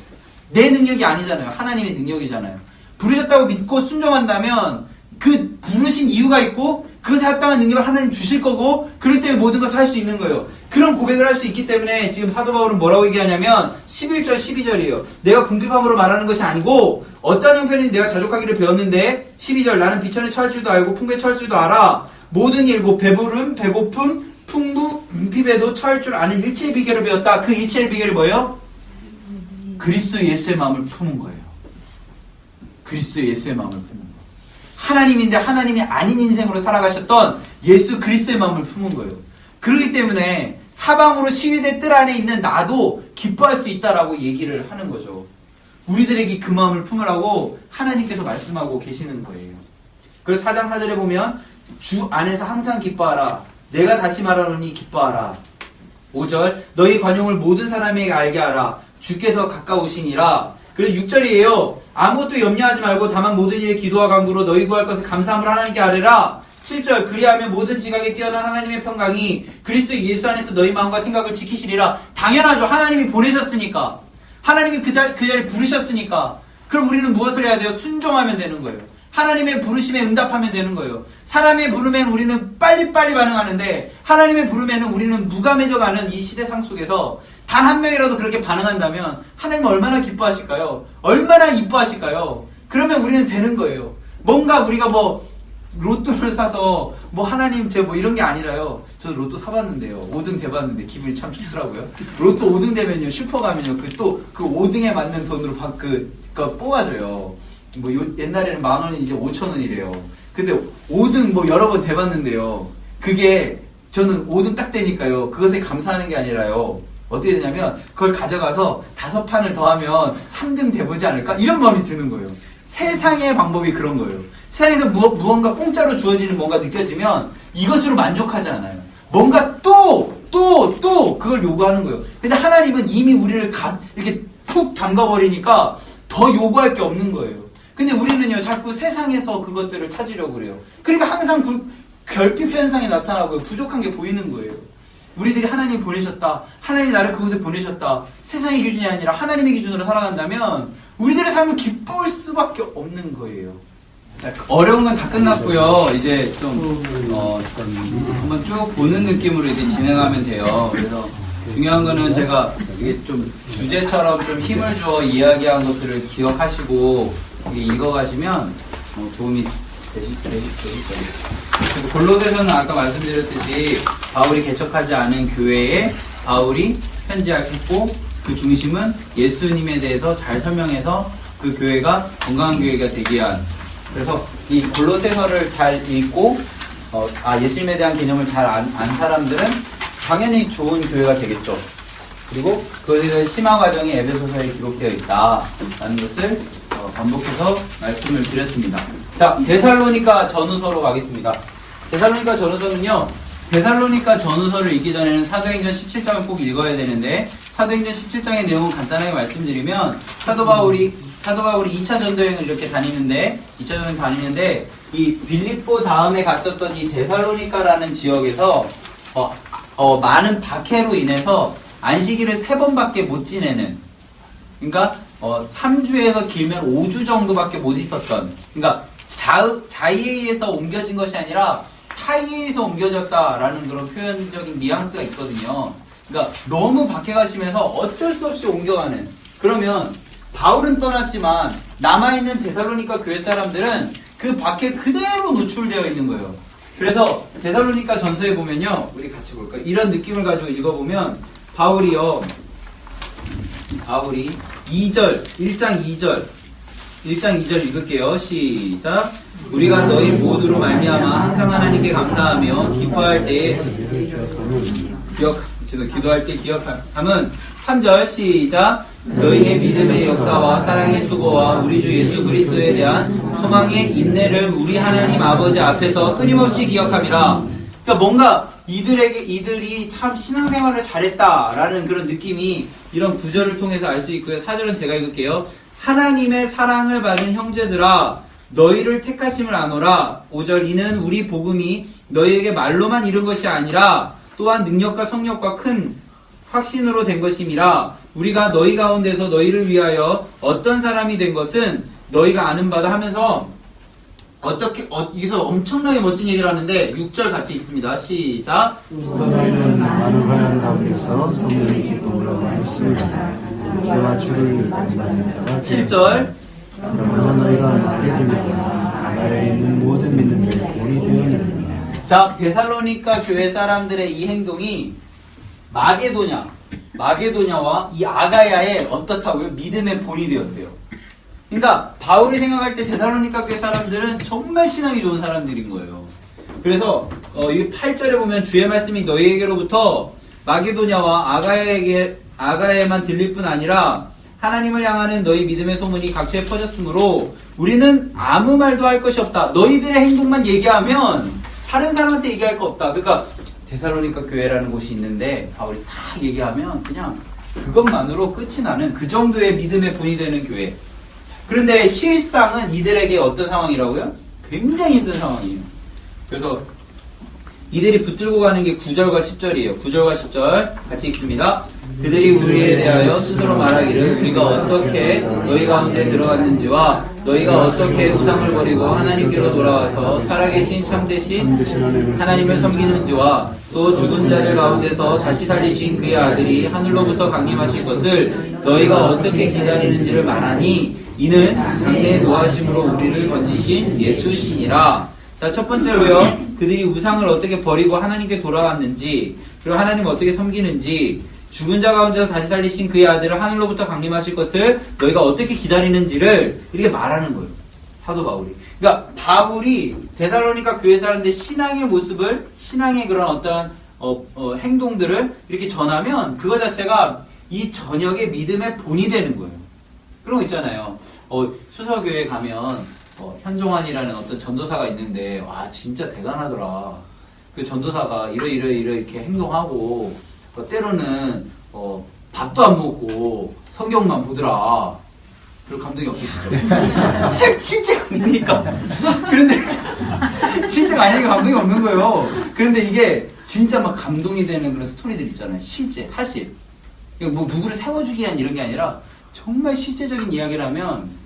내 능력이 아니잖아요. 하나님의 능력이잖아요. 부르셨다고 믿고 순종한다면 그 부르신 이유가 있고 그것에 합당한 능력을 하나님 주실 거고, 그렇기 때문에 모든 것을 할 수 있는 거예요. 그런 고백을 할 수 있기 때문에 지금 사도 바울은 뭐라고 얘기하냐면 11절 12절이에요. 내가 궁핍함으로 말하는 것이 아니고 어떠한 형편인지 내가 자족하기를 배웠는데, 12절, 나는 비천에 처할 줄도 알고 풍부에 처할 줄도 알아. 모든 일, 곧 배부름, 배고픔, 풍부, 궁핍에도 처할 줄 아는 일체의 비결을 배웠다. 그 일체의 비결이 뭐예요? 그리스도 예수의 마음을 품은 거예요. 그리스도 예수의 마음을 품은 거예요. 하나님인데 하나님이 아닌 인생으로 살아가셨던 예수 그리스도의 마음을 품은 거예요. 그렇기 때문에 사방으로 시위대 뜰 안에 있는 나도 기뻐할 수 있다라고 얘기를 하는 거죠. 우리들에게 그 마음을 품으라고 하나님께서 말씀하고 계시는 거예요. 그래서 4장 4절에 보면 주 안에서 항상 기뻐하라. 내가 다시 말하노니 기뻐하라. 5절, 너희 관용을 모든 사람에게 알게 하라. 주께서 가까우시니라. 그래서 6절이에요. 아무것도 염려하지 말고 다만 모든 일에 기도와 간구로 너희 구할 것을 감사함으로 하나님께 아뢰라. 7절, 그리하면 모든 지각에 뛰어난 하나님의 평강이 그리스도 예수 안에서 너희 마음과 생각을 지키시리라. 당연하죠. 하나님이 보내셨으니까, 하나님이 그 자리에 부르셨으니까. 그럼 우리는 무엇을 해야 돼요? 순종하면 되는 거예요. 하나님의 부르심에 응답하면 되는 거예요. 사람의 부르면 우리는 빨리빨리 반응하는데, 하나님의 부르면 우리는 무감해져가는 이 시대 상 속에서 단 한 명이라도 그렇게 반응한다면 하나님은 얼마나 기뻐하실까요? 얼마나 이뻐하실까요? 그러면 우리는 되는 거예요. 뭔가 우리가 로또를 사서 뭐 하나님 제 뭐 이런 게 아니라요. 저도 로또 사봤는데요. 5등 돼봤는데 기분이 참 좋더라고요. 로또 5등 되면요, 슈퍼 가면요, 그 5등에 맞는 돈으로 그거 뽑아줘요. 뭐 옛날에는 10,000원이 이제 5,000원이래요. 근데 5등 뭐 여러 번 돼봤는데요. 그게 저는 5등 딱 되니까요. 그것에 감사하는 게 아니라요. 어떻게 되냐면 그걸 가져가서 5판을 더하면 3등 돼보지 않을까? 이런 마음이 드는 거예요. 세상의 방법이 그런 거예요. 세상에서 무언가 공짜로 주어지는 뭔가 느껴지면 이것으로 만족하지 않아요. 뭔가 또 그걸 요구하는 거예요. 근데 하나님은 이미 우리를 이렇게 푹 담가버리니까 더 요구할 게 없는 거예요. 근데 우리는요, 자꾸 세상에서 그것들을 찾으려고 그래요. 그러니까 항상 결핍 현상이 나타나고요. 부족한 게 보이는 거예요. 우리들이 하나님 보내셨다. 하나님 나를 그곳에 보내셨다. 세상의 기준이 아니라 하나님의 기준으로 살아간다면 우리들의 삶은 기뻐할 수밖에 없는 거예요. 어려운 건 다 끝났고요. 이제 좀 한번 쭉 보는 느낌으로 이제 진행하면 돼요. 그래서 중요한 거는 제가 이게 좀 주제처럼 좀 힘을 주어 이야기한 것들을 기억하시고 읽어가시면 도움이 되실 거예요. 골로새서는 아까 말씀드렸듯이 바울이 개척하지 않은 교회에 바울이 편지했고 그 중심은 예수님에 대해서 잘 설명해서 그 교회가 건강한 교회가 되기 위한, 그래서 이 골로새서를 잘 읽고 예수님에 대한 개념을 잘 안 사람들은 당연히 좋은 교회가 되겠죠. 그리고 그것에 대한 심화 과정이 에베소서에 기록되어 있다라는 것을 반복해서 말씀을 드렸습니다. 자, 데살로니가 전후서로 가겠습니다. 데살로니가 전후서는요, 데살로니가 전후서를 읽기 전에는 사도행전 17장을 꼭 읽어야 되는데, 사도행전 17장의 내용을 간단하게 말씀드리면, 사도 바울이 2차 전도여행을 이렇게 다니는데, 이 빌립보 다음에 갔었던 이 데살로니가라는 지역에서 많은 박해로 인해서 안식일을 3번밖에 못 지내는, 그러니까 3주에서 길면 5주 정도밖에 못 있었던, 그러니까 자의에 의해서 옮겨진 것이 아니라 타의에 의해서 옮겨졌다라는 그런 표현적인 뉘앙스가 있거든요. 그러니까 너무 박해가 심해서 어쩔 수 없이 옮겨가는. 그러면 바울은 떠났지만 남아있는 데살로니가 교회 사람들은 그 박해 그대로 노출되어 있는 거예요. 그래서 데살로니가 전서에 보면요, 우리 같이 볼까요? 이런 느낌을 가지고 읽어보면 바울이 1장 2절 읽을게요. 시작. 우리가 너희 모두로 말미암아 항상 하나님께 감사하며 기뻐할 때에 기도할 때 기억함은 3절 시작. 너희의 믿음의 역사와 사랑의 수고와 우리 주 예수 그리스도에 대한 소망의 인내를 우리 하나님 아버지 앞에서 끊임없이 기억함이라. 그러니까 뭔가 이들이 참 신앙생활을 잘했다라는 그런 느낌이 이런 구절을 통해서 알 수 있고요. 4절은 제가 읽을게요. 하나님의 사랑을 받은 형제들아, 너희를 택하심을 아노라. 5절, 이는 우리 복음이 너희에게 말로만 이른 것이 아니라 또한 능력과 성령과 큰 확신으로 된 것임이라. 우리가 너희 가운데서 너희를 위하여 어떤 사람이 된 것은 너희가 아는 바다 하면서 여기서 엄청나게 멋진 얘기를 하는데 6절 같이 읽습니다. 시작. 너희는 많은 고난 가운데서 성령의 기쁨으로 말씀을 받아 주와 주를 받는 자가 7절. 그러므로 너희가 마게도냐와 아가야에 있는 모든 믿는 자의 본이 되었느니라. 자, 데살로니가 교회 사람들의 이 행동이 마게도냐와 이 아가야의 어떻다고요? 믿음의 본이 되었대요. 그러니까 바울이 생각할 때 데살로니가 교회 사람들은 정말 신앙이 좋은 사람들인 거예요. 그래서 이 8절에 보면 주의 말씀이 너희에게로부터 마게도냐와 아가야에만 들릴 뿐 아니라 하나님을 향하는 너희 믿음의 소문이 각처에 퍼졌으므로 우리는 아무 말도 할 것이 없다. 너희들의 행동만 얘기하면 다른 사람한테 얘기할 거 없다. 그러니까 데살로니가 교회라는 곳이 있는데 바울이 다 얘기하면 그냥 그것만으로 끝이 나는 그 정도의 믿음의 본이 되는 교회. 그런데 실상은 이들에게 어떤 상황이라고요? 굉장히 힘든 상황이에요. 그래서 이들이 붙들고 가는 게 9절과 10절이에요. 9절과 10절 같이 읽습니다. 그들이 우리에 대하여 스스로 말하기를 우리가 어떻게 너희 가운데 들어갔는지와 너희가 어떻게 우상을 버리고 하나님께로 돌아와서 살아계신 참되신 하나님을 섬기는지와 또 죽은 자들 가운데서 다시 살리신 그의 아들이 하늘로부터 강림하실 것을 너희가 어떻게 기다리는지를 말하니 이는 장래 노하심으로 우리를 건지신 예수시니라. 자, 첫 번째로요. 그들이 우상을 어떻게 버리고 하나님께 돌아왔는지, 그리고 하나님을 어떻게 섬기는지, 죽은 자 가운데서 다시 살리신 그의 아들을 하늘로부터 강림하실 것을 너희가 어떻게 기다리는지를 이렇게 말하는 거예요. 사도 바울이. 그러니까 바울이 데살로니가 교회 사람들의 신앙의 모습을, 신앙의 그런 어떤 행동들을 이렇게 전하면 그거 자체가 이 전역의 믿음의 본이 되는 거예요. 그런 거 있잖아요. 수서교회 가면 현종환이라는 어떤 전도사가 있는데 와 진짜 대단하더라. 그 전도사가 이렇게 행동하고 때로는 밥도 안 먹고 성경만 보더라. 별 감동이 없으시죠? 실제 아니니까. 그런데 실제가 아니니까 감동이 없는 거예요. 그런데 이게 진짜 막 감동이 되는 그런 스토리들 있잖아요. 실제, 사실. 뭐 누구를 세워주기 위한 이런 게 아니라 정말 실제적인 이야기를 하면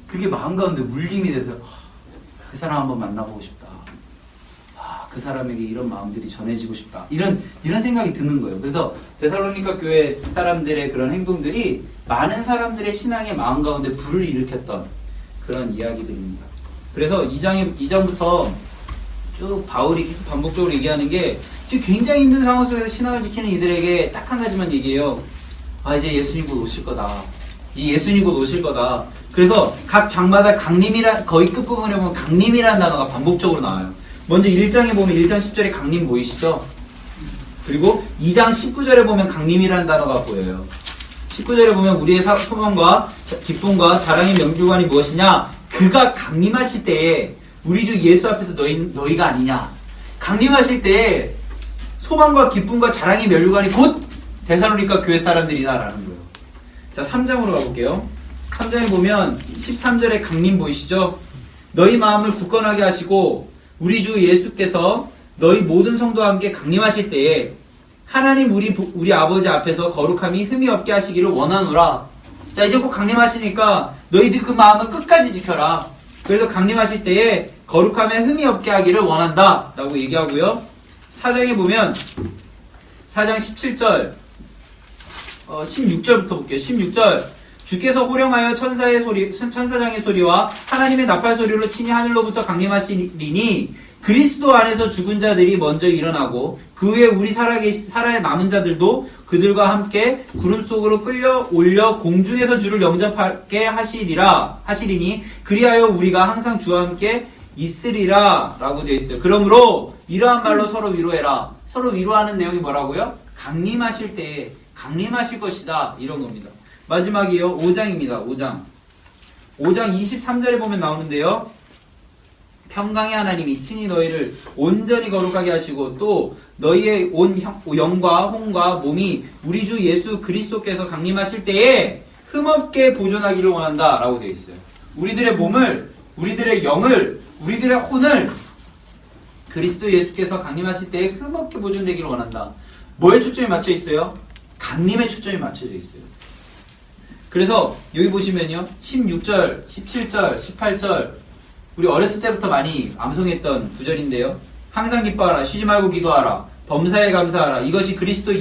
그게 마음 가운데 울림이 돼서 그 사람 한번 만나보고 싶다. 그 사람에게 이런 마음들이 전해지고 싶다. 이런 생각이 드는 거예요. 그래서 데살로니가 교회 사람들의 그런 행동들이 많은 사람들의 신앙의 마음 가운데 불을 일으켰던 그런 이야기들입니다. 그래서 2장부터 쭉 바울이 계속 반복적으로 얘기하는 게 지금 굉장히 힘든 상황 속에서 신앙을 지키는 이들에게 딱 한 가지만 얘기해요. 이제 예수님 곧 오실 거다. 예수님 곧 오실 거다. 그래서 각 장마다 강림이라, 거의 끝부분에 보면 강림이라는 단어가 반복적으로 나와요. 먼저 1장에 보면 1장 10절에 강림 보이시죠? 그리고 2장 19절에 보면 강림이라는 단어가 보여요. 19절에 보면 우리의 소망과 기쁨과 자랑의 명jul관이 무엇이냐? 그가 강림하실 때에 우리 주 예수 앞에서 너희가 아니냐? 강림하실 때에 소망과 기쁨과 자랑의 면류관이 곧 데살로니가 교회 사람들이다라는 거예요. 자, 3장으로 가볼게요. 3장에 보면 13절에 강림 보이시죠? 너희 마음을 굳건하게 하시고 우리 주 예수께서 너희 모든 성도와 함께 강림하실 때에 하나님 우리 아버지 앞에서 거룩함이 흠이 없게 하시기를 원하노라. 자, 이제 곧 강림하시니까 너희들 그 마음을 끝까지 지켜라. 그래서 강림하실 때에 거룩함에 흠이 없게 하기를 원한다 라고 얘기하고요. 4장에 보면 4장 17절 16절부터 볼게요. 16절 주께서 호령하여 천사장의 소리와 하나님의 나팔 소리로 친히 하늘로부터 강림하시리니 그리스도 안에서 죽은 자들이 먼저 일어나고 그 후에 우리 살아 남은 자들도 그들과 함께 구름 속으로 끌려 올려 공중에서 주를 영접하게 하시리니 그리하여 우리가 항상 주와 함께 있으리라 라고 되어 있어요. 그러므로 이러한 말로 서로 위로해라. 서로 위로하는 내용이 뭐라고요? 강림하실 때에 강림하실 것이다 이런 겁니다. 마지막이요. 5장입니다. 5장 23절에 보면 나오는데요. 평강의 하나님이 친히 너희를 온전히 거룩하게 하시고 또 너희의 온 영과 혼과 몸이 우리 주 예수 그리스도께서 강림하실 때에 흠없게 보존하기를 원한다 라고 되어 있어요. 우리들의 몸을, 우리들의 영을, 우리들의 혼을 그리스도 예수께서 강림하실 때에 흠없게 보존되기를 원한다. 뭐에 초점이 맞춰 있어요? 강림에 초점이 맞춰져 있어요. 그래서 여기 보시면요. 16절, 17절, 18절 우리 어렸을 때부터 많이 암송했던 구절인데요. 항상 기뻐하라. 쉬지 말고 기도하라. 범사에 감사하라. 이것이 그리스도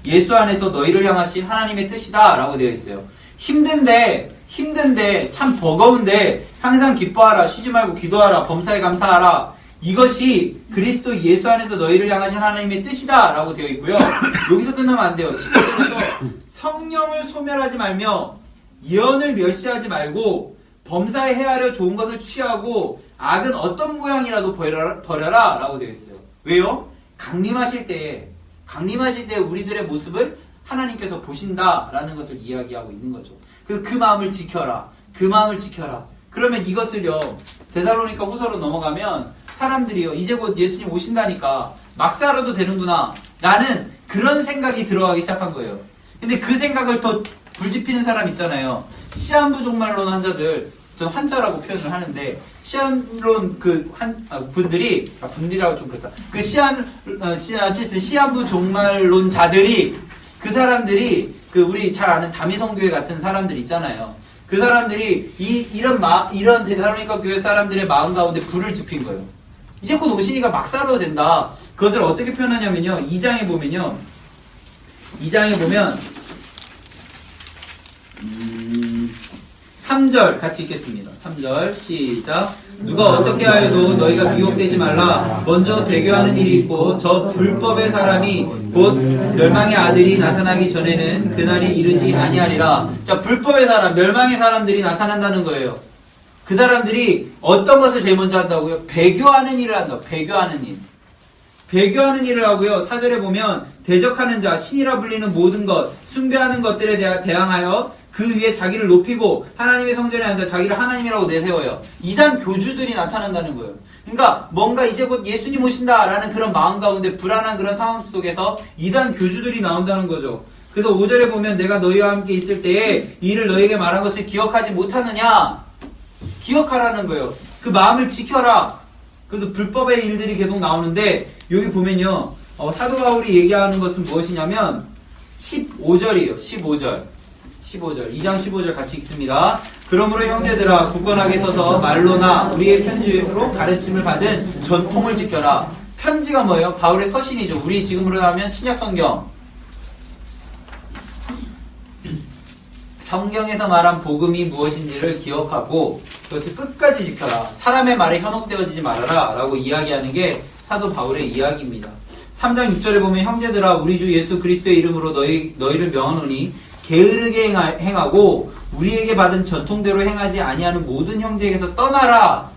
예수 안에서 너희를 향하신 하나님의 뜻이다 라고 되어 있어요. 힘든데 참 버거운데 항상 기뻐하라. 쉬지 말고 기도하라. 범사에 감사하라. 이것이 그리스도 예수 안에서 너희를 향하신 하나님의 뜻이다 라고 되어 있고요. 여기서 끝나면 안 돼요. 10절에서 성령을 소멸하지 말며 예언을 멸시하지 말고 범사에 헤아려 좋은 것을 취하고 악은 어떤 모양이라도 버려라 라고 되어 있어요. 왜요? 강림하실 때에 우리들의 모습을 하나님께서 보신다라는 것을 이야기하고 있는 거죠. 그래서 그 마음을 지켜라. 그러면 이것을요. 데살로니가 후서로 넘어가면 사람들이요. 이제 곧 예수님 오신다니까 막 살아도 되는구나 라는 그런 생각이 들어가기 시작한 거예요. 근데 그 생각을 더 불지피는 사람 있잖아요. 시한부 종말론 환자들, 전 환자라고 표현을 하는데 시한론 분들이라고 좀 그렇다. 어쨌든 시한부 종말론자들이 그 사람들이 우리 잘 아는 다미성교회 같은 사람들 있잖아요. 그 사람들이 이런 데살로니가 교회 사람들의 마음 가운데 불을 지핀 거예요. 이제 곧 오시니까 막 살아도 된다. 그것을 어떻게 표현하냐면요. 2장에 보면 3절 같이 읽겠습니다. 3절 시작. 누가 어떻게 하여도 너희가 미혹되지 말라. 먼저 배교하는 일이 있고 저 불법의 사람이 곧 멸망의 아들이 나타나기 전에는 그날이 이르지 아니하리라. 자, 불법의 사람, 멸망의 사람들이 나타난다는 거예요. 그 사람들이 어떤 것을 제일 먼저 한다고요? 배교하는 일을 한다. 배교하는 일. 배교하는 일을 하고요. 4절에 보면 대적하는 자, 신이라 불리는 모든 것, 숭배하는 것들에 대항하여 그 위에 자기를 높이고 하나님의 성전에 앉아 자기를 하나님이라고 내세워요. 이단 교주들이 나타난다는 거예요. 그러니까 뭔가 이제 곧 예수님 오신다라는 그런 마음 가운데 불안한 그런 상황 속에서 이단 교주들이 나온다는 거죠. 그래서 5절에 보면 내가 너희와 함께 있을 때에 이를 너희에게 말한 것을 기억하지 못하느냐? 기억하라는 거예요. 그 마음을 지켜라. 그래서 불법의 일들이 계속 나오는데 여기 보면요. 사도 바울이 얘기하는 것은 무엇이냐면 15절이에요. 15절. 2장 15절 같이 읽습니다. 그러므로 형제들아 굳건하게 서서 말로나 우리의 편지로 가르침을 받은 전통을 지켜라. 편지가 뭐예요? 바울의 서신이죠. 우리 지금으로 하면 신약성경. 성경에서 말한 복음이 무엇인지를 기억하고 그것을 끝까지 지켜라. 사람의 말에 현혹되어지지 말아라 라고 이야기하는 게 사도 바울의 이야기입니다. 3장 6절에 보면 형제들아 우리 주 예수 그리스도의 이름으로 너희를 명하노니 게으르게 행하고 우리에게 받은 전통대로 행하지 아니하는 모든 형제에게서 떠나라.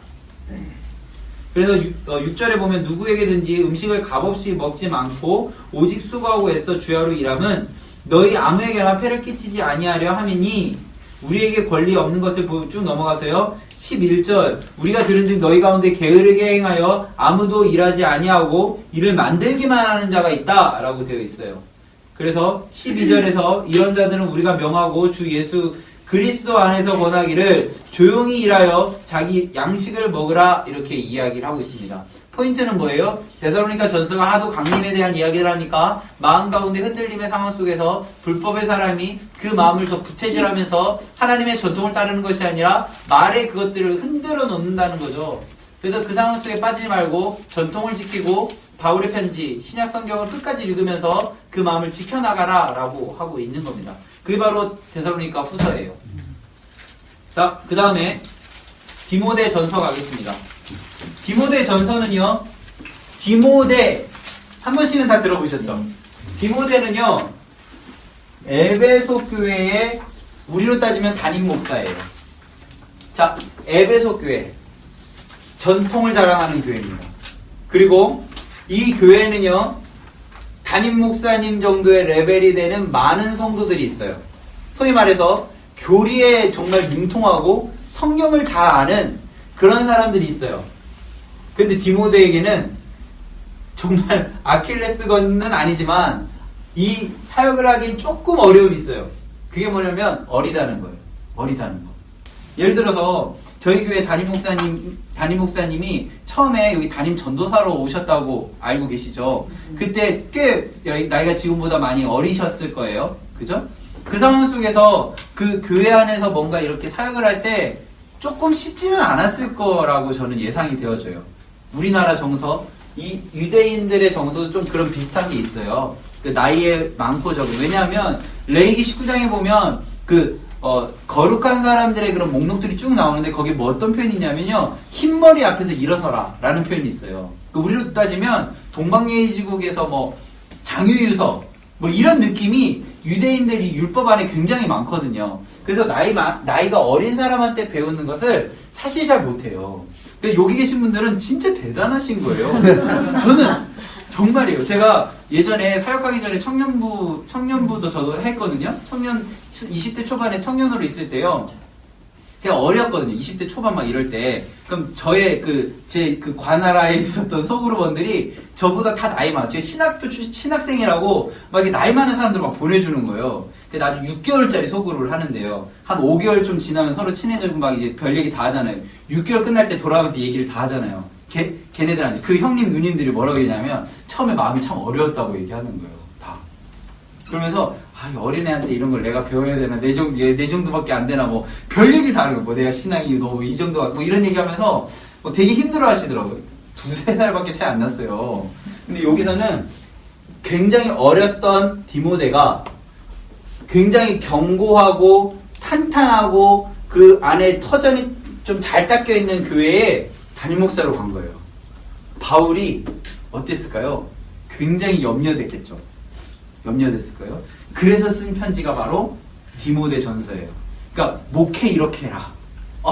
그래서 6절에 보면 누구에게든지 음식을 값없이 먹지 않고 오직 수고하고 애써 주야로 일함은 너희 아무에게나 폐를 끼치지 아니하려 함이니 우리에게 권리 없는 것을 쭉 넘어가서요. 11절 우리가 들은즉 너희 가운데 게으르게 행하여 아무도 일하지 아니하고 일을 만들기만 하는 자가 있다 라고 되어 있어요. 그래서 12절에서 이런 자들은 우리가 명하고 주 예수 그리스도 안에서 권하기를 조용히 일하여 자기 양식을 먹으라 이렇게 이야기를 하고 있습니다. 포인트는 뭐예요? 데살로니가 전서가 하도 강림에 대한 이야기를 하니까 마음 가운데 흔들림의 상황 속에서 불법의 사람이 그 마음을 더 부채질하면서 하나님의 전통을 따르는 것이 아니라 말에 그것들을 흔들어 놓는다는 거죠. 그래서 그 상황 속에 빠지지 말고 전통을 지키고 바울의 편지, 신약 성경을 끝까지 읽으면서 그 마음을 지켜나가라 라고 하고 있는 겁니다. 그게 바로 데살로니가 후서예요. 자, 그 다음에 디모데 전서 가겠습니다. 디모데 전서는요, 디모데, 한 번씩은 다 들어보셨죠? 디모데는요, 에베소 교회의, 우리로 따지면 담임 목사예요. 자, 에베소 교회. 전통을 자랑하는 교회입니다. 그리고 이 교회는요, 담임 목사님 정도의 레벨이 되는 많은 성도들이 있어요. 소위 말해서 교리에 정말 융통하고 성경을 잘 아는 그런 사람들이 있어요. 근데 디모데에게는 정말 아킬레스건은 아니지만 이 사역을 하기엔 조금 어려움이 있어요. 그게 뭐냐면 어리다는 거예요. 어리다는 거. 예를 들어서 저희 교회 담임 목사님이 처음에 여기 담임 전도사로 오셨다고 알고 계시죠? 그때 꽤 나이가 지금보다 많이 어리셨을 거예요. 그죠? 그 상황 속에서 그 교회 안에서 뭔가 이렇게 사역을 할 때 조금 쉽지는 않았을 거라고 저는 예상이 되어져요. 우리나라 정서, 이 유대인들의 정서도 좀 그런 비슷한 게 있어요. 그 나이에 많고 적은. 왜냐하면 레위기 19장에 보면 거룩한 사람들의 그런 목록들이 쭉 나오는데 거기에 뭐 어떤 표현이 있냐면요. 흰머리 앞에서 일어서라 라는 표현이 있어요. 우리로 따지면 동방예의지국에서 뭐 장유유서 뭐 이런 느낌이 유대인들이 율법 안에 굉장히 많거든요. 그래서 나이가 어린 사람한테 배우는 것을 사실 잘 못해요. 근데 여기 계신 분들은 진짜 대단하신 거예요. 저는 정말이에요. 제가 예전에 사역하기 전에 청년부도 저도 했거든요. 20대 초반에 청년으로 있을 때요. 제가 어렸거든요. 20대 초반 막 이럴 때. 그럼 저의 제 관하라에 있었던 소그룹원들이 저보다 다 나이 많아. 제 신학생이라고 막 이렇게 나이 많은 사람들 막 보내주는 거예요. 근데 아주 6개월짜리 소그룹을 하는데요. 한 5개월 좀 지나면 서로 친해지고 막 이제 별 얘기 다 하잖아요. 6개월 끝날 때 돌아오면서 얘기를 다 하잖아요. 걔네들한테. 그 형님, 누님들이 뭐라고 얘기하냐면 처음에 마음이 참 어려웠다고 얘기하는 거예요. 다. 그러면서 어린애한테 이런 걸 내가 배워야 되나, 내 정도밖에 안 되나, 뭐 별 얘기를 다 하는 거예요. 뭐 내가 신앙이 너 이 정도 뭐 이런 얘기하면서 뭐 되게 힘들어 하시더라고요. 2-3살밖에 차이 안 났어요. 근데 여기서는 굉장히 어렸던 디모데가 굉장히 견고하고 탄탄하고 그 안에 좀 잘 닦여 있는 교회에 담임 목사로 간 거예요. 바울이 어땠을까요? 굉장히 염려됐겠죠. 염려됐을까요? 그래서 쓴 편지가 바로 디모데 전서예요. 그러니까 목회 이렇게 해라.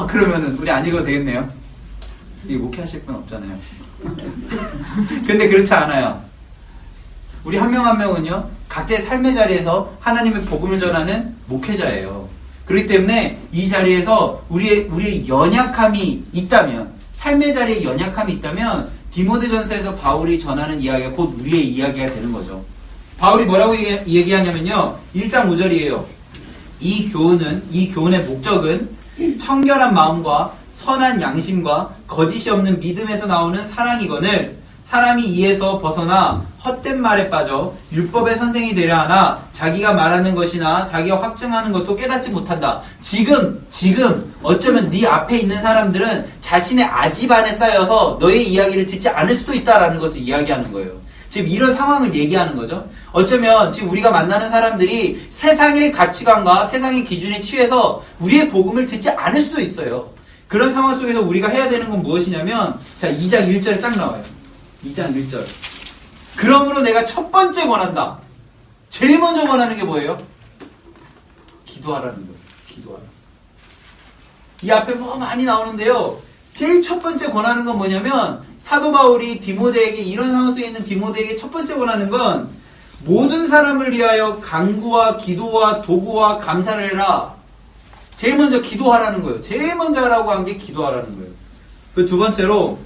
그러면은 우리 안 읽어도 되겠네요. 이 목회하실 분 없잖아요. 근데 그렇지 않아요. 우리 한 명 한 명은요, 각자의 삶의 자리에서 하나님의 복음을 전하는 목회자예요. 그렇기 때문에 이 자리에서 우리의 연약함이 있다면, 삶의 자리에 연약함이 있다면 디모데전서에서 바울이 전하는 이야기가 곧 우리의 이야기가 되는 거죠. 바울이 뭐라고 얘기하냐면요, 1장 5절이에요. 이 교훈의 목적은 청결한 마음과 선한 양심과 거짓이 없는 믿음에서 나오는 사랑이거늘 사람이 이에서 벗어나 헛된 말에 빠져 율법의 선생이 되려 하나 자기가 말하는 것이나 자기가 확증하는 것도 깨닫지 못한다. 지금 어쩌면 네 앞에 있는 사람들은 자신의 아집 안에 쌓여서 너의 이야기를 듣지 않을 수도 있다라는 것을 이야기하는 거예요. 지금 이런 상황을 얘기하는 거죠. 어쩌면 지금 우리가 만나는 사람들이 세상의 가치관과 세상의 기준에 취해서 우리의 복음을 듣지 않을 수도 있어요. 그런 상황 속에서 우리가 해야 되는 건 무엇이냐면, 자, 2장 1절에 딱 나와요. 2장 1절. 그러므로 내가 첫 번째 권한다. 제일 먼저 권하는 게 뭐예요? 기도하라는 거예요. 기도하라. 이 앞에 뭐 많이 나오는데요. 제일 첫 번째 권하는 건 뭐냐면, 사도 바울이 디모데에게, 이런 상황 속에 있는 디모데에게 첫 번째 권하는 건 모든 사람을 위하여 간구와 기도와 도구와 감사를 해라. 제일 먼저 기도하라는 거예요. 제일 먼저 하라고 한 게 기도하라는 거예요. 그 두 번째로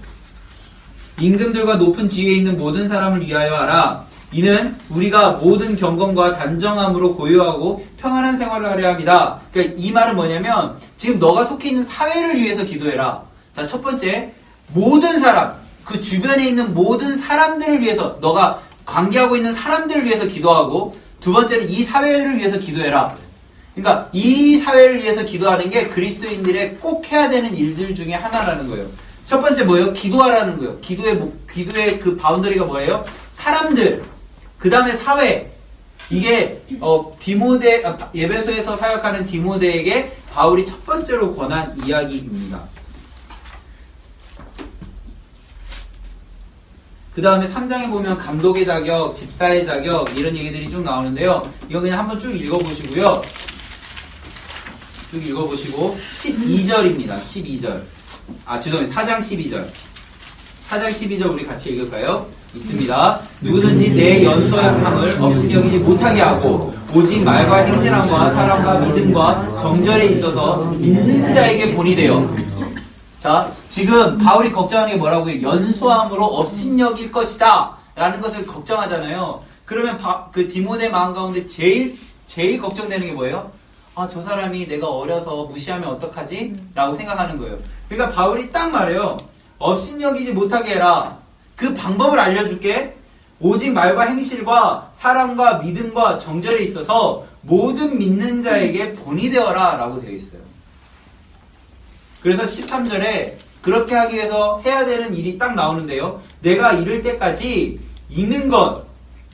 임금들과 높은 지위에 있는 모든 사람을 위하여 하라. 이는 우리가 모든 경건과 단정함으로 고요하고 평안한 생활을 하려 합니다. 그러니까 이 말은 뭐냐면 지금 너가 속해 있는 사회를 위해서 기도해라. 자, 첫 번째, 모든 사람, 그 주변에 있는 모든 사람들을 위해서, 너가 관계하고 있는 사람들을 위해서 기도하고, 두 번째는 이 사회를 위해서 기도해라. 그러니까 이 사회를 위해서 기도하는 게 그리스도인들의 꼭 해야 되는 일들 중에 하나라는 거예요. 첫 번째 뭐예요? 기도하라는 거예요. 기도의 그 바운더리가 뭐예요? 사람들, 그 다음에 사회. 이게 예배소에서 사역하는 디모데에게 바울이 첫 번째로 권한 이야기입니다. 그 다음에 3장에 보면 감독의 자격, 집사의 자격, 이런 얘기들이 쭉 나오는데요. 이거 그냥 한번 쭉 읽어보시고요. 쭉 읽어보시고 12절입니다. 12절. 죄송해요. 4장 12절. 4장 12절 우리 같이 읽을까요? 있습니다. 누구든지 내 연소약함을 업신여기지 못하게 하고 오직 말과 행실함과 사랑과 믿음과 정절에 있어서 믿는 자에게 본이 되어. 자, 지금 바울이 걱정하는 게 뭐라고요? 연소함으로 업신여길 것이다 라는 것을 걱정하잖아요. 그러면 그 디모데 마음 가운데 제일 걱정되는 게 뭐예요? 저 사람이 내가 어려서 무시하면 어떡하지? 라고 생각하는 거예요. 그러니까 바울이 딱 말해요. 업신여기지 못하게 해라. 그 방법을 알려줄게. 오직 말과 행실과 사랑과 믿음과 정절에 있어서 모든 믿는 자에게 본이 되어라 라고 되어 있어요. 그래서 13절에 그렇게 하기 위해서 해야 되는 일이 딱 나오는데요. 내가 이를 때까지 읽는 것,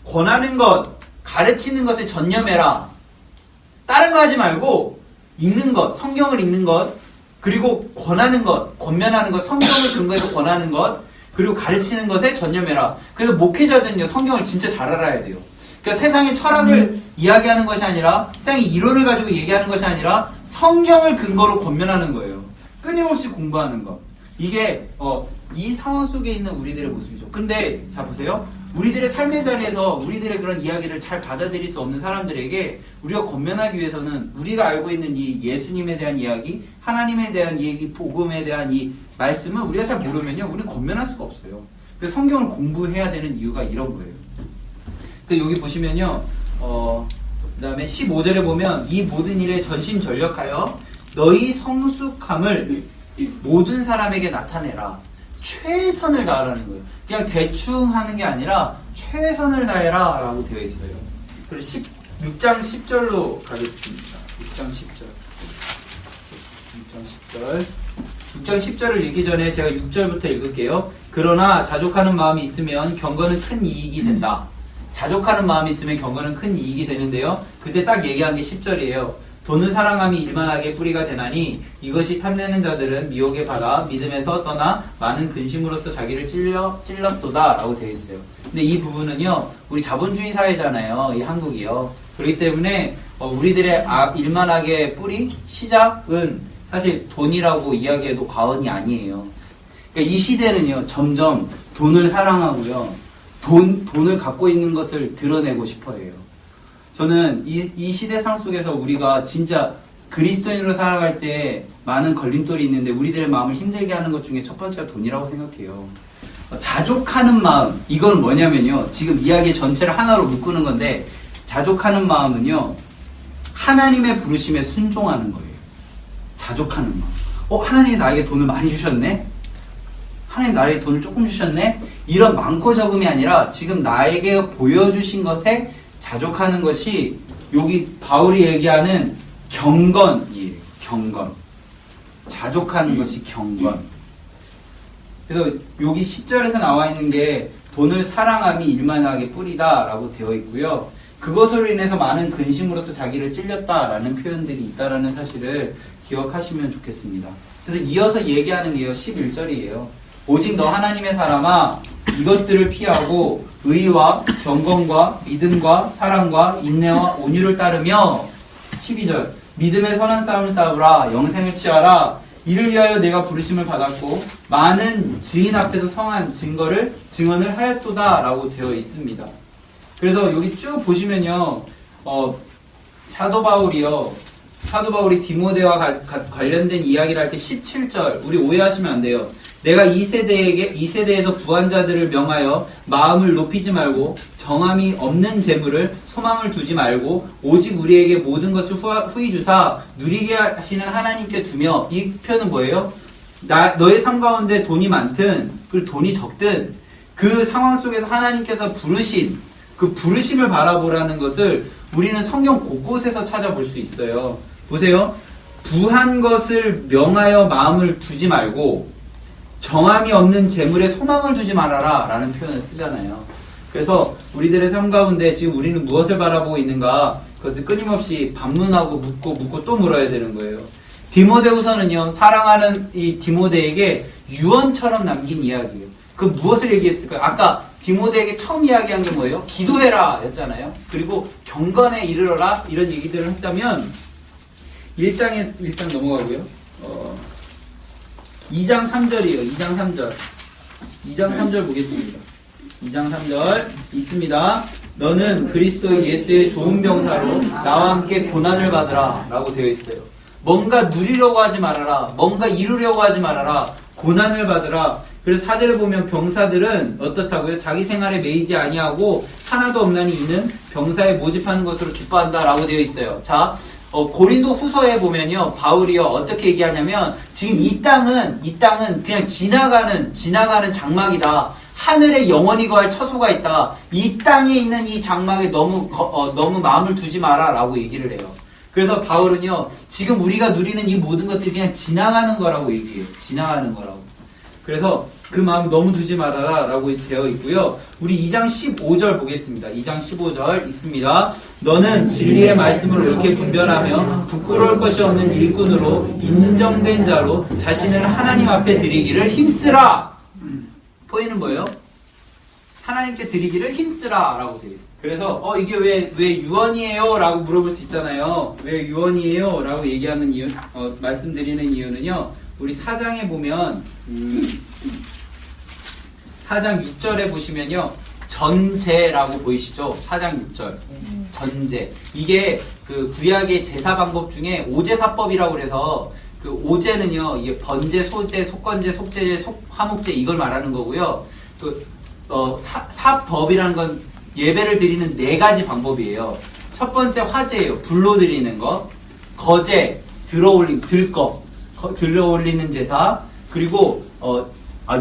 권하는 것, 가르치는 것에 전념해라. 다른 거 하지 말고 읽는 것, 성경을 읽는 것, 그리고 권하는 것, 권면하는 것, 성경을 근거해서 권하는 것, 그리고 가르치는 것에 전념해라. 그래서 목회자들은요, 성경을 진짜 잘 알아야 돼요. 그러니까 세상의 철학을 이야기하는 것이 아니라, 세상의 이론을 가지고 얘기하는 것이 아니라 성경을 근거로 권면하는 거예요. 끊임없이 공부하는 것. 이게 이 상황 속에 있는 우리들의 모습이죠. 근데 자 보세요. 우리들의 삶의 자리에서 우리들의 그런 이야기를 잘 받아들일 수 없는 사람들에게 우리가 권면하기 위해서는 우리가 알고 있는 이 예수님에 대한 이야기, 하나님에 대한 얘기, 복음에 대한 이 말씀을 우리가 잘 모르면요, 우리는 권면할 수가 없어요. 그래서 성경을 공부해야 되는 이유가 이런 거예요. 여기 보시면요, 그 다음에 15절에 보면 이 모든 일에 전심전력하여 너희 성숙함을 모든 사람에게 나타내라. 최선을 다하라는 거예요. 그냥 대충 하는 게 아니라 최선을 다해라 라고 되어 있어요. 그리고 6장 10절로 가겠습니다. 6장 10절을 읽기 전에 제가 6절부터 읽을게요. 그러나 자족하는 마음이 있으면 경건은 큰 이익이 된다. 자족하는 마음이 있으면 경건은 큰 이익이 되는데요. 그때 딱 얘기한 게 10절이에요. 돈을 사랑함이 일만하게 뿌리가 되나니 이것이 탐내는 자들은 미혹에 받아 믿음에서 떠나 많은 근심으로써 자기를 찔렀도다 라고 되어 있어요. 근데 이 부분은요, 우리 자본주의 사회잖아요, 이 한국이요. 그렇기 때문에 우리들의 일만하게 뿌리 시작은 사실 돈이라고 이야기해도 과언이 아니에요. 그러니까 이 시대는요, 점점 돈을 사랑하고요, 돈을 갖고 있는 것을 드러내고 싶어 해요. 저는 이 시대상 속에서 우리가 진짜 그리스도인으로 살아갈 때 많은 걸림돌이 있는데 우리들의 마음을 힘들게 하는 것 중에 첫 번째가 돈이라고 생각해요. 자족하는 마음, 이건 뭐냐면요, 지금 이야기 전체를 하나로 묶는 건데, 자족하는 마음은요, 하나님의 부르심에 순종하는 거예요. 자족하는 마음. 하나님이 나에게 돈을 많이 주셨네? 하나님 나에게 돈을 조금 주셨네? 이런 많고 적음이 아니라 지금 나에게 보여주신 것에 자족하는 것이 여기 바울이 얘기하는 경건이에요. 경건. 자족하는 것이 경건. 그래서 여기 10절에서 나와 있는 게 돈을 사랑함이 일만하게 뿌리다 라고 되어 있고요. 그것으로 인해서 많은 근심으로서 자기를 찔렸다라는 표현들이 있다라는 사실을 기억하시면 좋겠습니다. 그래서 이어서 얘기하는 게요, 11절이에요. 오직 너 하나님의 사람아, 이것들을 피하고 의와 경건과 믿음과 사랑과 인내와 온유를 따르며, 12절, 믿음의 선한 싸움을 싸우라, 영생을 취하라. 이를 위하여 내가 부르심을 받았고 많은 증인 앞에서 성한 증언을 하였도다 라고 되어 있습니다. 그래서 여기 쭉 보시면요, 사도 바울이 디모데와 관련된 이야기를 할 때 17절, 우리 오해하시면 안 돼요. 내가 이 세대에서 부한 자들을 명하여 마음을 높이지 말고 정함이 없는 재물을 소망을 두지 말고 오직 우리에게 모든 것을 후히 주사 누리게 하시는 하나님께 두며, 이 표현은 뭐예요? 너의 삶 가운데 돈이 많든 그리고 돈이 적든 그 상황 속에서 하나님께서 부르신 그 부르심을 바라보라는 것을 우리는 성경 곳곳에서 찾아볼 수 있어요. 보세요. 부한 것을 명하여 마음을 두지 말고 정함이 없는 재물에 소망을 두지 말아라 라는 표현을 쓰잖아요. 그래서 우리들의 삶 가운데 지금 우리는 무엇을 바라보고 있는가, 그것을 끊임없이 반문하고 묻고 또 물어야 되는 거예요. 디모데후서는요, 사랑하는 이 디모데에게 유언처럼 남긴 이야기예요. 그 무엇을 얘기했을까요? 아까 디모데에게 처음 이야기한 게 뭐예요? 기도해라 였잖아요. 그리고 경건에 이르러라 이런 얘기들을 했다면 1장 넘어가고요. 2장 3절이에요. 2장 3절. 2장 3절 보겠습니다. 2장 3절 있습니다. 너는 그리스도 예수의 좋은 병사로 나와 함께 고난을 받으라 라고 되어 있어요. 뭔가 누리려고 하지 말아라. 뭔가 이루려고 하지 말아라. 고난을 받으라. 그래서 4절에 보면 병사들은 어떻다고요? 자기 생활에 매이지 아니하고 하나도 없나니 이는 병사에 모집하는 것으로 기뻐한다 라고 되어 있어요. 자, 고린도 후서에 보면요, 바울이요, 어떻게 얘기하냐면, 지금 이 땅은 그냥 지나가는 장막이다. 하늘에 영원히 거할 처소가 있다. 이 땅에 있는 이 장막에 너무 마음을 두지 마라 라고 얘기를 해요. 그래서 바울은요, 지금 우리가 누리는 이 모든 것들이 그냥 지나가는 거라고 얘기해요. 지나가는 거라고. 그래서 그 마음 너무 두지 말아라 라고 되어 있고요. 우리 2장 15절 보겠습니다. 2장 15절 있습니다. 너는 진리의 말씀을 옳게 분별하며 부끄러울 것이 없는 일꾼으로 인정된 자로 자신을 하나님 앞에 드리기를 힘쓰라. 포인트는 뭐예요? 하나님께 드리기를 힘쓰라 라고 되어 있어요. 그래서 이게 왜 유언이에요? 라고 물어볼 수 있잖아요. 왜 유언이에요? 라고 얘기하는 이유, 말씀드리는 이유는요, 우리 4장에 보면 4장 6절에 보시면요, 전제라고 보이시죠? 4장 6절 전제. 이게 그 구약의 제사 방법 중에 오제사법이라고 그래서, 그 오제는요, 이게 번제, 소제, 속건제, 속제제, 화목제 이걸 말하는 거고요. 사법이라는 건 예배를 드리는 4가지 방법이에요. 첫 번째 화제예요. 불로 드리는 것. 거제, 들어올리는 제사. 그리고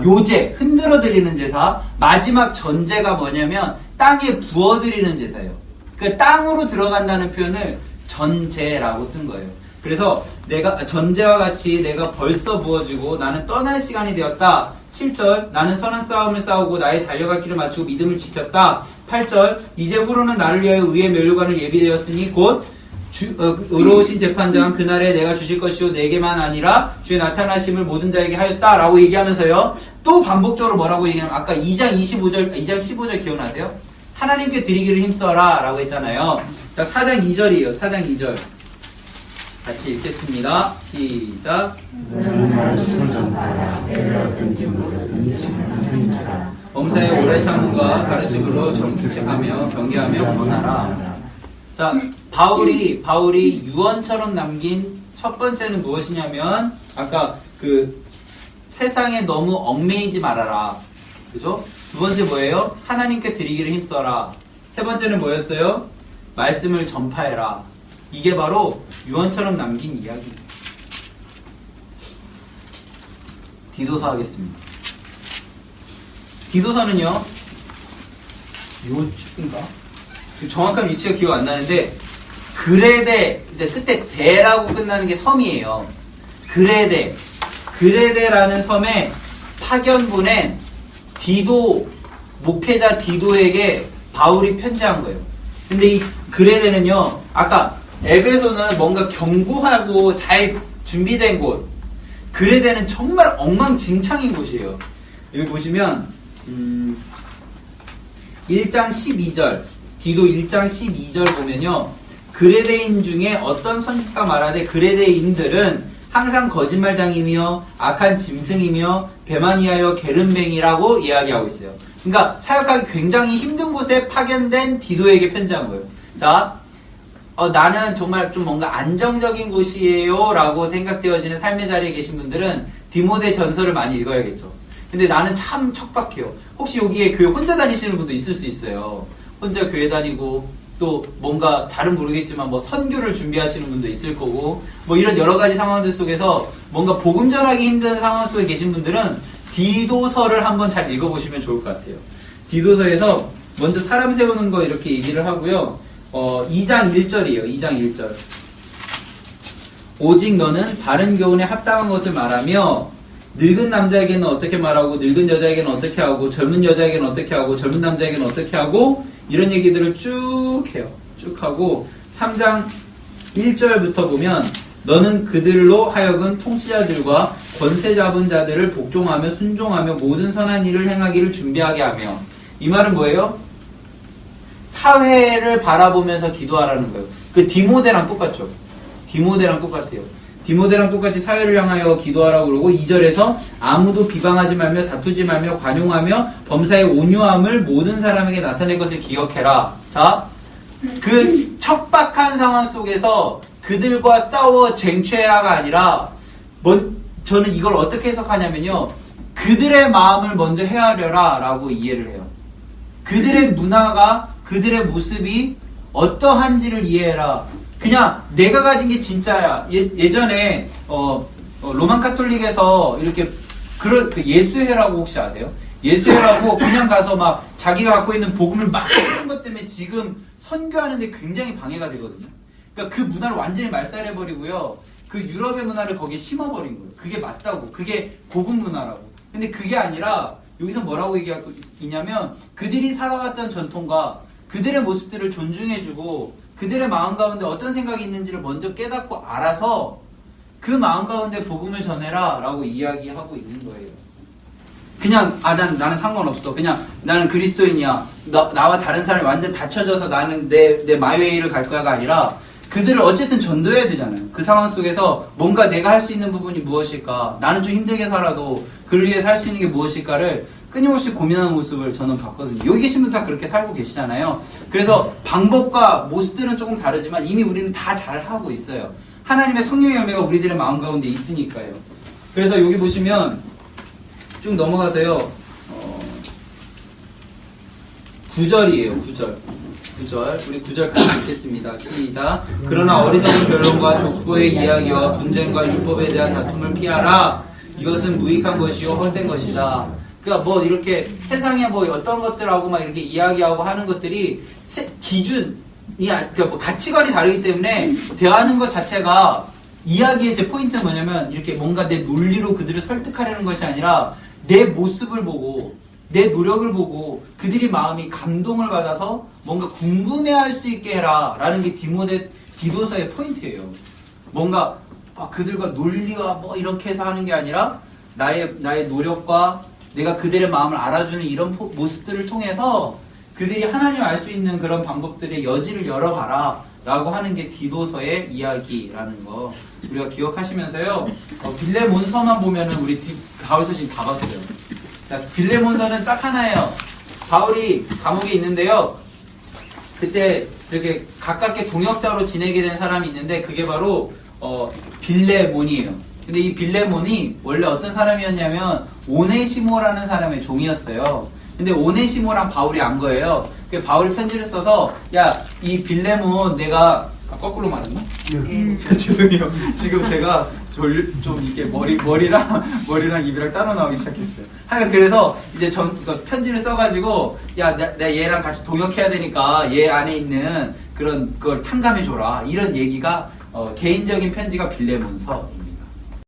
요제, 흔들어 드리는 제사. 마지막 전제가 뭐냐면 땅에 부어 드리는 제사예요. 그 땅으로 들어간다는 표현을 전제라고 쓴 거예요. 그래서 내가 전제와 같이 내가 벌써 부어지고 나는 떠날 시간이 되었다. 7절, 나는 선한 싸움을 싸우고 나의 달려갈 길을 마치고 믿음을 지켰다. 8절, 이제 후로는 나를 위하여 의의 면류관을 예비되었으니 곧 의로우신 재판장 그날에 내가 주실 것이요 내게만 아니라 주의 나타나심을 모든 자에게 하였다라고 얘기하면서요. 또 반복적으로 뭐라고 얘기하냐면 아까 2장 15절 기억나세요? 하나님께 드리기를 힘써라 라고 했잖아요. 자, 4장 2절이에요. 4장 2절 같이 읽겠습니다. 시작. 너는 말씀을 전파하라. 때를 얻든지 물든지 선생님사. 범사의 오래 참음과 가르침으로 정직하며 경계하며 권하라. 자, 바울이 유언처럼 남긴 첫 번째는 무엇이냐면 아까 그 세상에 너무 얽매이지 말아라. 그죠? 두 번째 뭐예요? 하나님께 드리기를 힘써라. 세 번째는 뭐였어요? 말씀을 전파해라. 이게 바로 유언처럼 남긴 이야기. 디도서 하겠습니다. 디도서는요, 요쪽인가? 정확한 위치가 기억 안 나는데, 그레데, 끝에 대라고 끝나는 게 섬이에요. 그레데라는 섬에 파견 보낸 목회자 디도에게 바울이 편지한 거예요. 근데 이 그레데는요, 아까 에베소는 뭔가 견고하고 잘 준비된 곳, 그레데는 정말 엉망진창인 곳이에요. 여기 보시면 1장 12절 디도 1장 12절 보면요, 그레데인 중에 어떤 선지자가 말하되 그레데인들은 항상 거짓말장이며 악한 짐승이며 배만이하여 게으름뱅이라고 이야기하고 있어요. 그러니까 사역하기 굉장히 힘든 곳에 파견된 디도에게 편지한 거예요. 자, 나는 정말 좀 뭔가 안정적인 곳이에요 라고 생각되어지는 삶의 자리에 계신 분들은 디모데 전서를 많이 읽어야겠죠. 근데 나는 참 척박해요. 혹시 여기에 교회 혼자 다니시는 분도 있을 수 있어요. 혼자 교회 다니고 또 뭔가 잘은 모르겠지만 뭐 선교를 준비하시는 분도 있을 거고 뭐 이런 여러 가지 상황들 속에서 뭔가 복음 전하기 힘든 상황 속에 계신 분들은 디도서를 한번 잘 읽어보시면 좋을 것 같아요. 디도서에서 먼저 사람 세우는 거 이렇게 얘기를 하고요. 2장 1절이에요. 2장 1절. 오직 너는 바른 교훈에 합당한 것을 말하며 늙은 남자에게는 어떻게 말하고 늙은 여자에게는 어떻게 하고 젊은 여자에게는 어떻게 하고 젊은 남자에게는 어떻게 하고 이런 얘기들을 쭉 해요. 쭉 하고 3장 1절부터 보면 너는 그들로 하여금 통치자들과 권세 잡은 자들을 복종하며 순종하며 모든 선한 일을 행하기를 준비하게 하며 이 말은 뭐예요? 사회를 바라보면서 기도하라는 거예요. 그 디모데랑 똑같죠. 디모데랑 똑같아요. 디모데랑 똑같이 사회를 향하여 기도하라고 그러고 2절에서 아무도 비방하지 말며 다투지 말며 관용하며 범사의 온유함을 모든 사람에게 나타낼 것을 기억해라. 자, 그 척박한 상황 속에서 그들과 싸워 쟁취해야가 아니라 저는 이걸 어떻게 해석하냐면요, 그들의 마음을 먼저 헤아려라 라고 이해를 해요. 그들의 문화가 그들의 모습이 어떠한지를 이해해라. 그냥 내가 가진 게 진짜야. 예전에 로만 카톨릭에서 이렇게 그 예수회라고 혹시 아세요? 예수회라고 그냥 가서 막 자기가 갖고 있는 복음을 막 쓰는 것 때문에 지금 선교하는데 굉장히 방해가 되거든요. 그러니까 그 문화를 완전히 말살해버리고요, 그 유럽의 문화를 거기에 심어버린 거예요. 그게 맞다고. 그게 고급 문화라고. 근데 그게 아니라 여기서 뭐라고 얘기하고 있냐면 그들이 살아왔던 전통과 그들의 모습들을 존중해주고 그들의 마음 가운데 어떤 생각이 있는지를 먼저 깨닫고 알아서 그 마음 가운데 복음을 전해라 라고 이야기하고 있는 거예요. 그냥 나는 상관없어. 그냥 나는 그리스도인이야. 나와 다른 사람이 완전 닫혀져서 나는 내 마이웨이를 갈 거야가 아니라 그들을 어쨌든 전도해야 되잖아요. 그 상황 속에서 뭔가 내가 할 수 있는 부분이 무엇일까, 나는 좀 힘들게 살아도 그를 위해서 할 수 있는 게 무엇일까를 끊임없이 고민하는 모습을 저는 봤거든요. 여기 계신 분 다 그렇게 살고 계시잖아요. 그래서 방법과 모습들은 조금 다르지만 이미 우리는 다 잘하고 있어요. 하나님의 성령의 열매가 우리들의 마음 가운데 있으니까요. 그래서 여기 보시면 쭉 넘어가세요. 9절이에요. 9절. 우리 9절 같이 읽겠습니다. 시작. 그러나 어리석은 변론과 족보의 이야기와 분쟁과 율법에 대한 다툼을 피하라. 이것은 무익한 것이요 헛된 것이다. 그러니까 뭐 이렇게 세상에 뭐 어떤 것들하고 막 이렇게 이야기하고 하는 것들이 기준이, 그러니까 뭐 가치관이 다르기 때문에 대하는 것 자체가, 이야기의 제 포인트는 뭐냐면 이렇게 뭔가 내 논리로 그들을 설득하려는 것이 아니라 내 모습을 보고 내 노력을 보고 그들이 마음이 감동을 받아서 뭔가 궁금해할 수 있게 해라 라는 게 디도서의 포인트예요. 뭔가 그들과 논리와 뭐 이렇게 해서 하는 게 아니라 나의 노력과 내가 그들의 마음을 알아주는 이런 모습들을 통해서 그들이 하나님 알 수 있는 그런 방법들의 여지를 열어가라 라고 하는 게 디도서의 이야기라는 거 우리가 기억하시면서요. 빌레몬서만 보면은 우리 바울서 지금 다 봤어요. 자, 빌레몬서는 딱 하나예요. 바울이 감옥에 있는데요. 그때 이렇게 가깝게 동역자로 지내게 된 사람이 있는데 그게 바로 빌레몬이에요. 근데 이 빌레몬이 원래 어떤 사람이었냐면 오네시모라는 사람의 종이었어요. 근데 오네시모랑 바울이 안 거예요. 그래서 바울이 편지를 써서 야, 이 빌레몬 내가 거꾸로 말했나? 죄송해요. 지금 제가 좀 이게 머리랑 입이랑 따로 나오기 시작했어요. 하여간 그래서 이제 편지를 써가지고 야, 내가 얘랑 같이 동역해야 되니까 얘 안에 있는 그런 걸 탕감해줘라. 이런 얘기가 개인적인 편지가 빌레몬서입니다.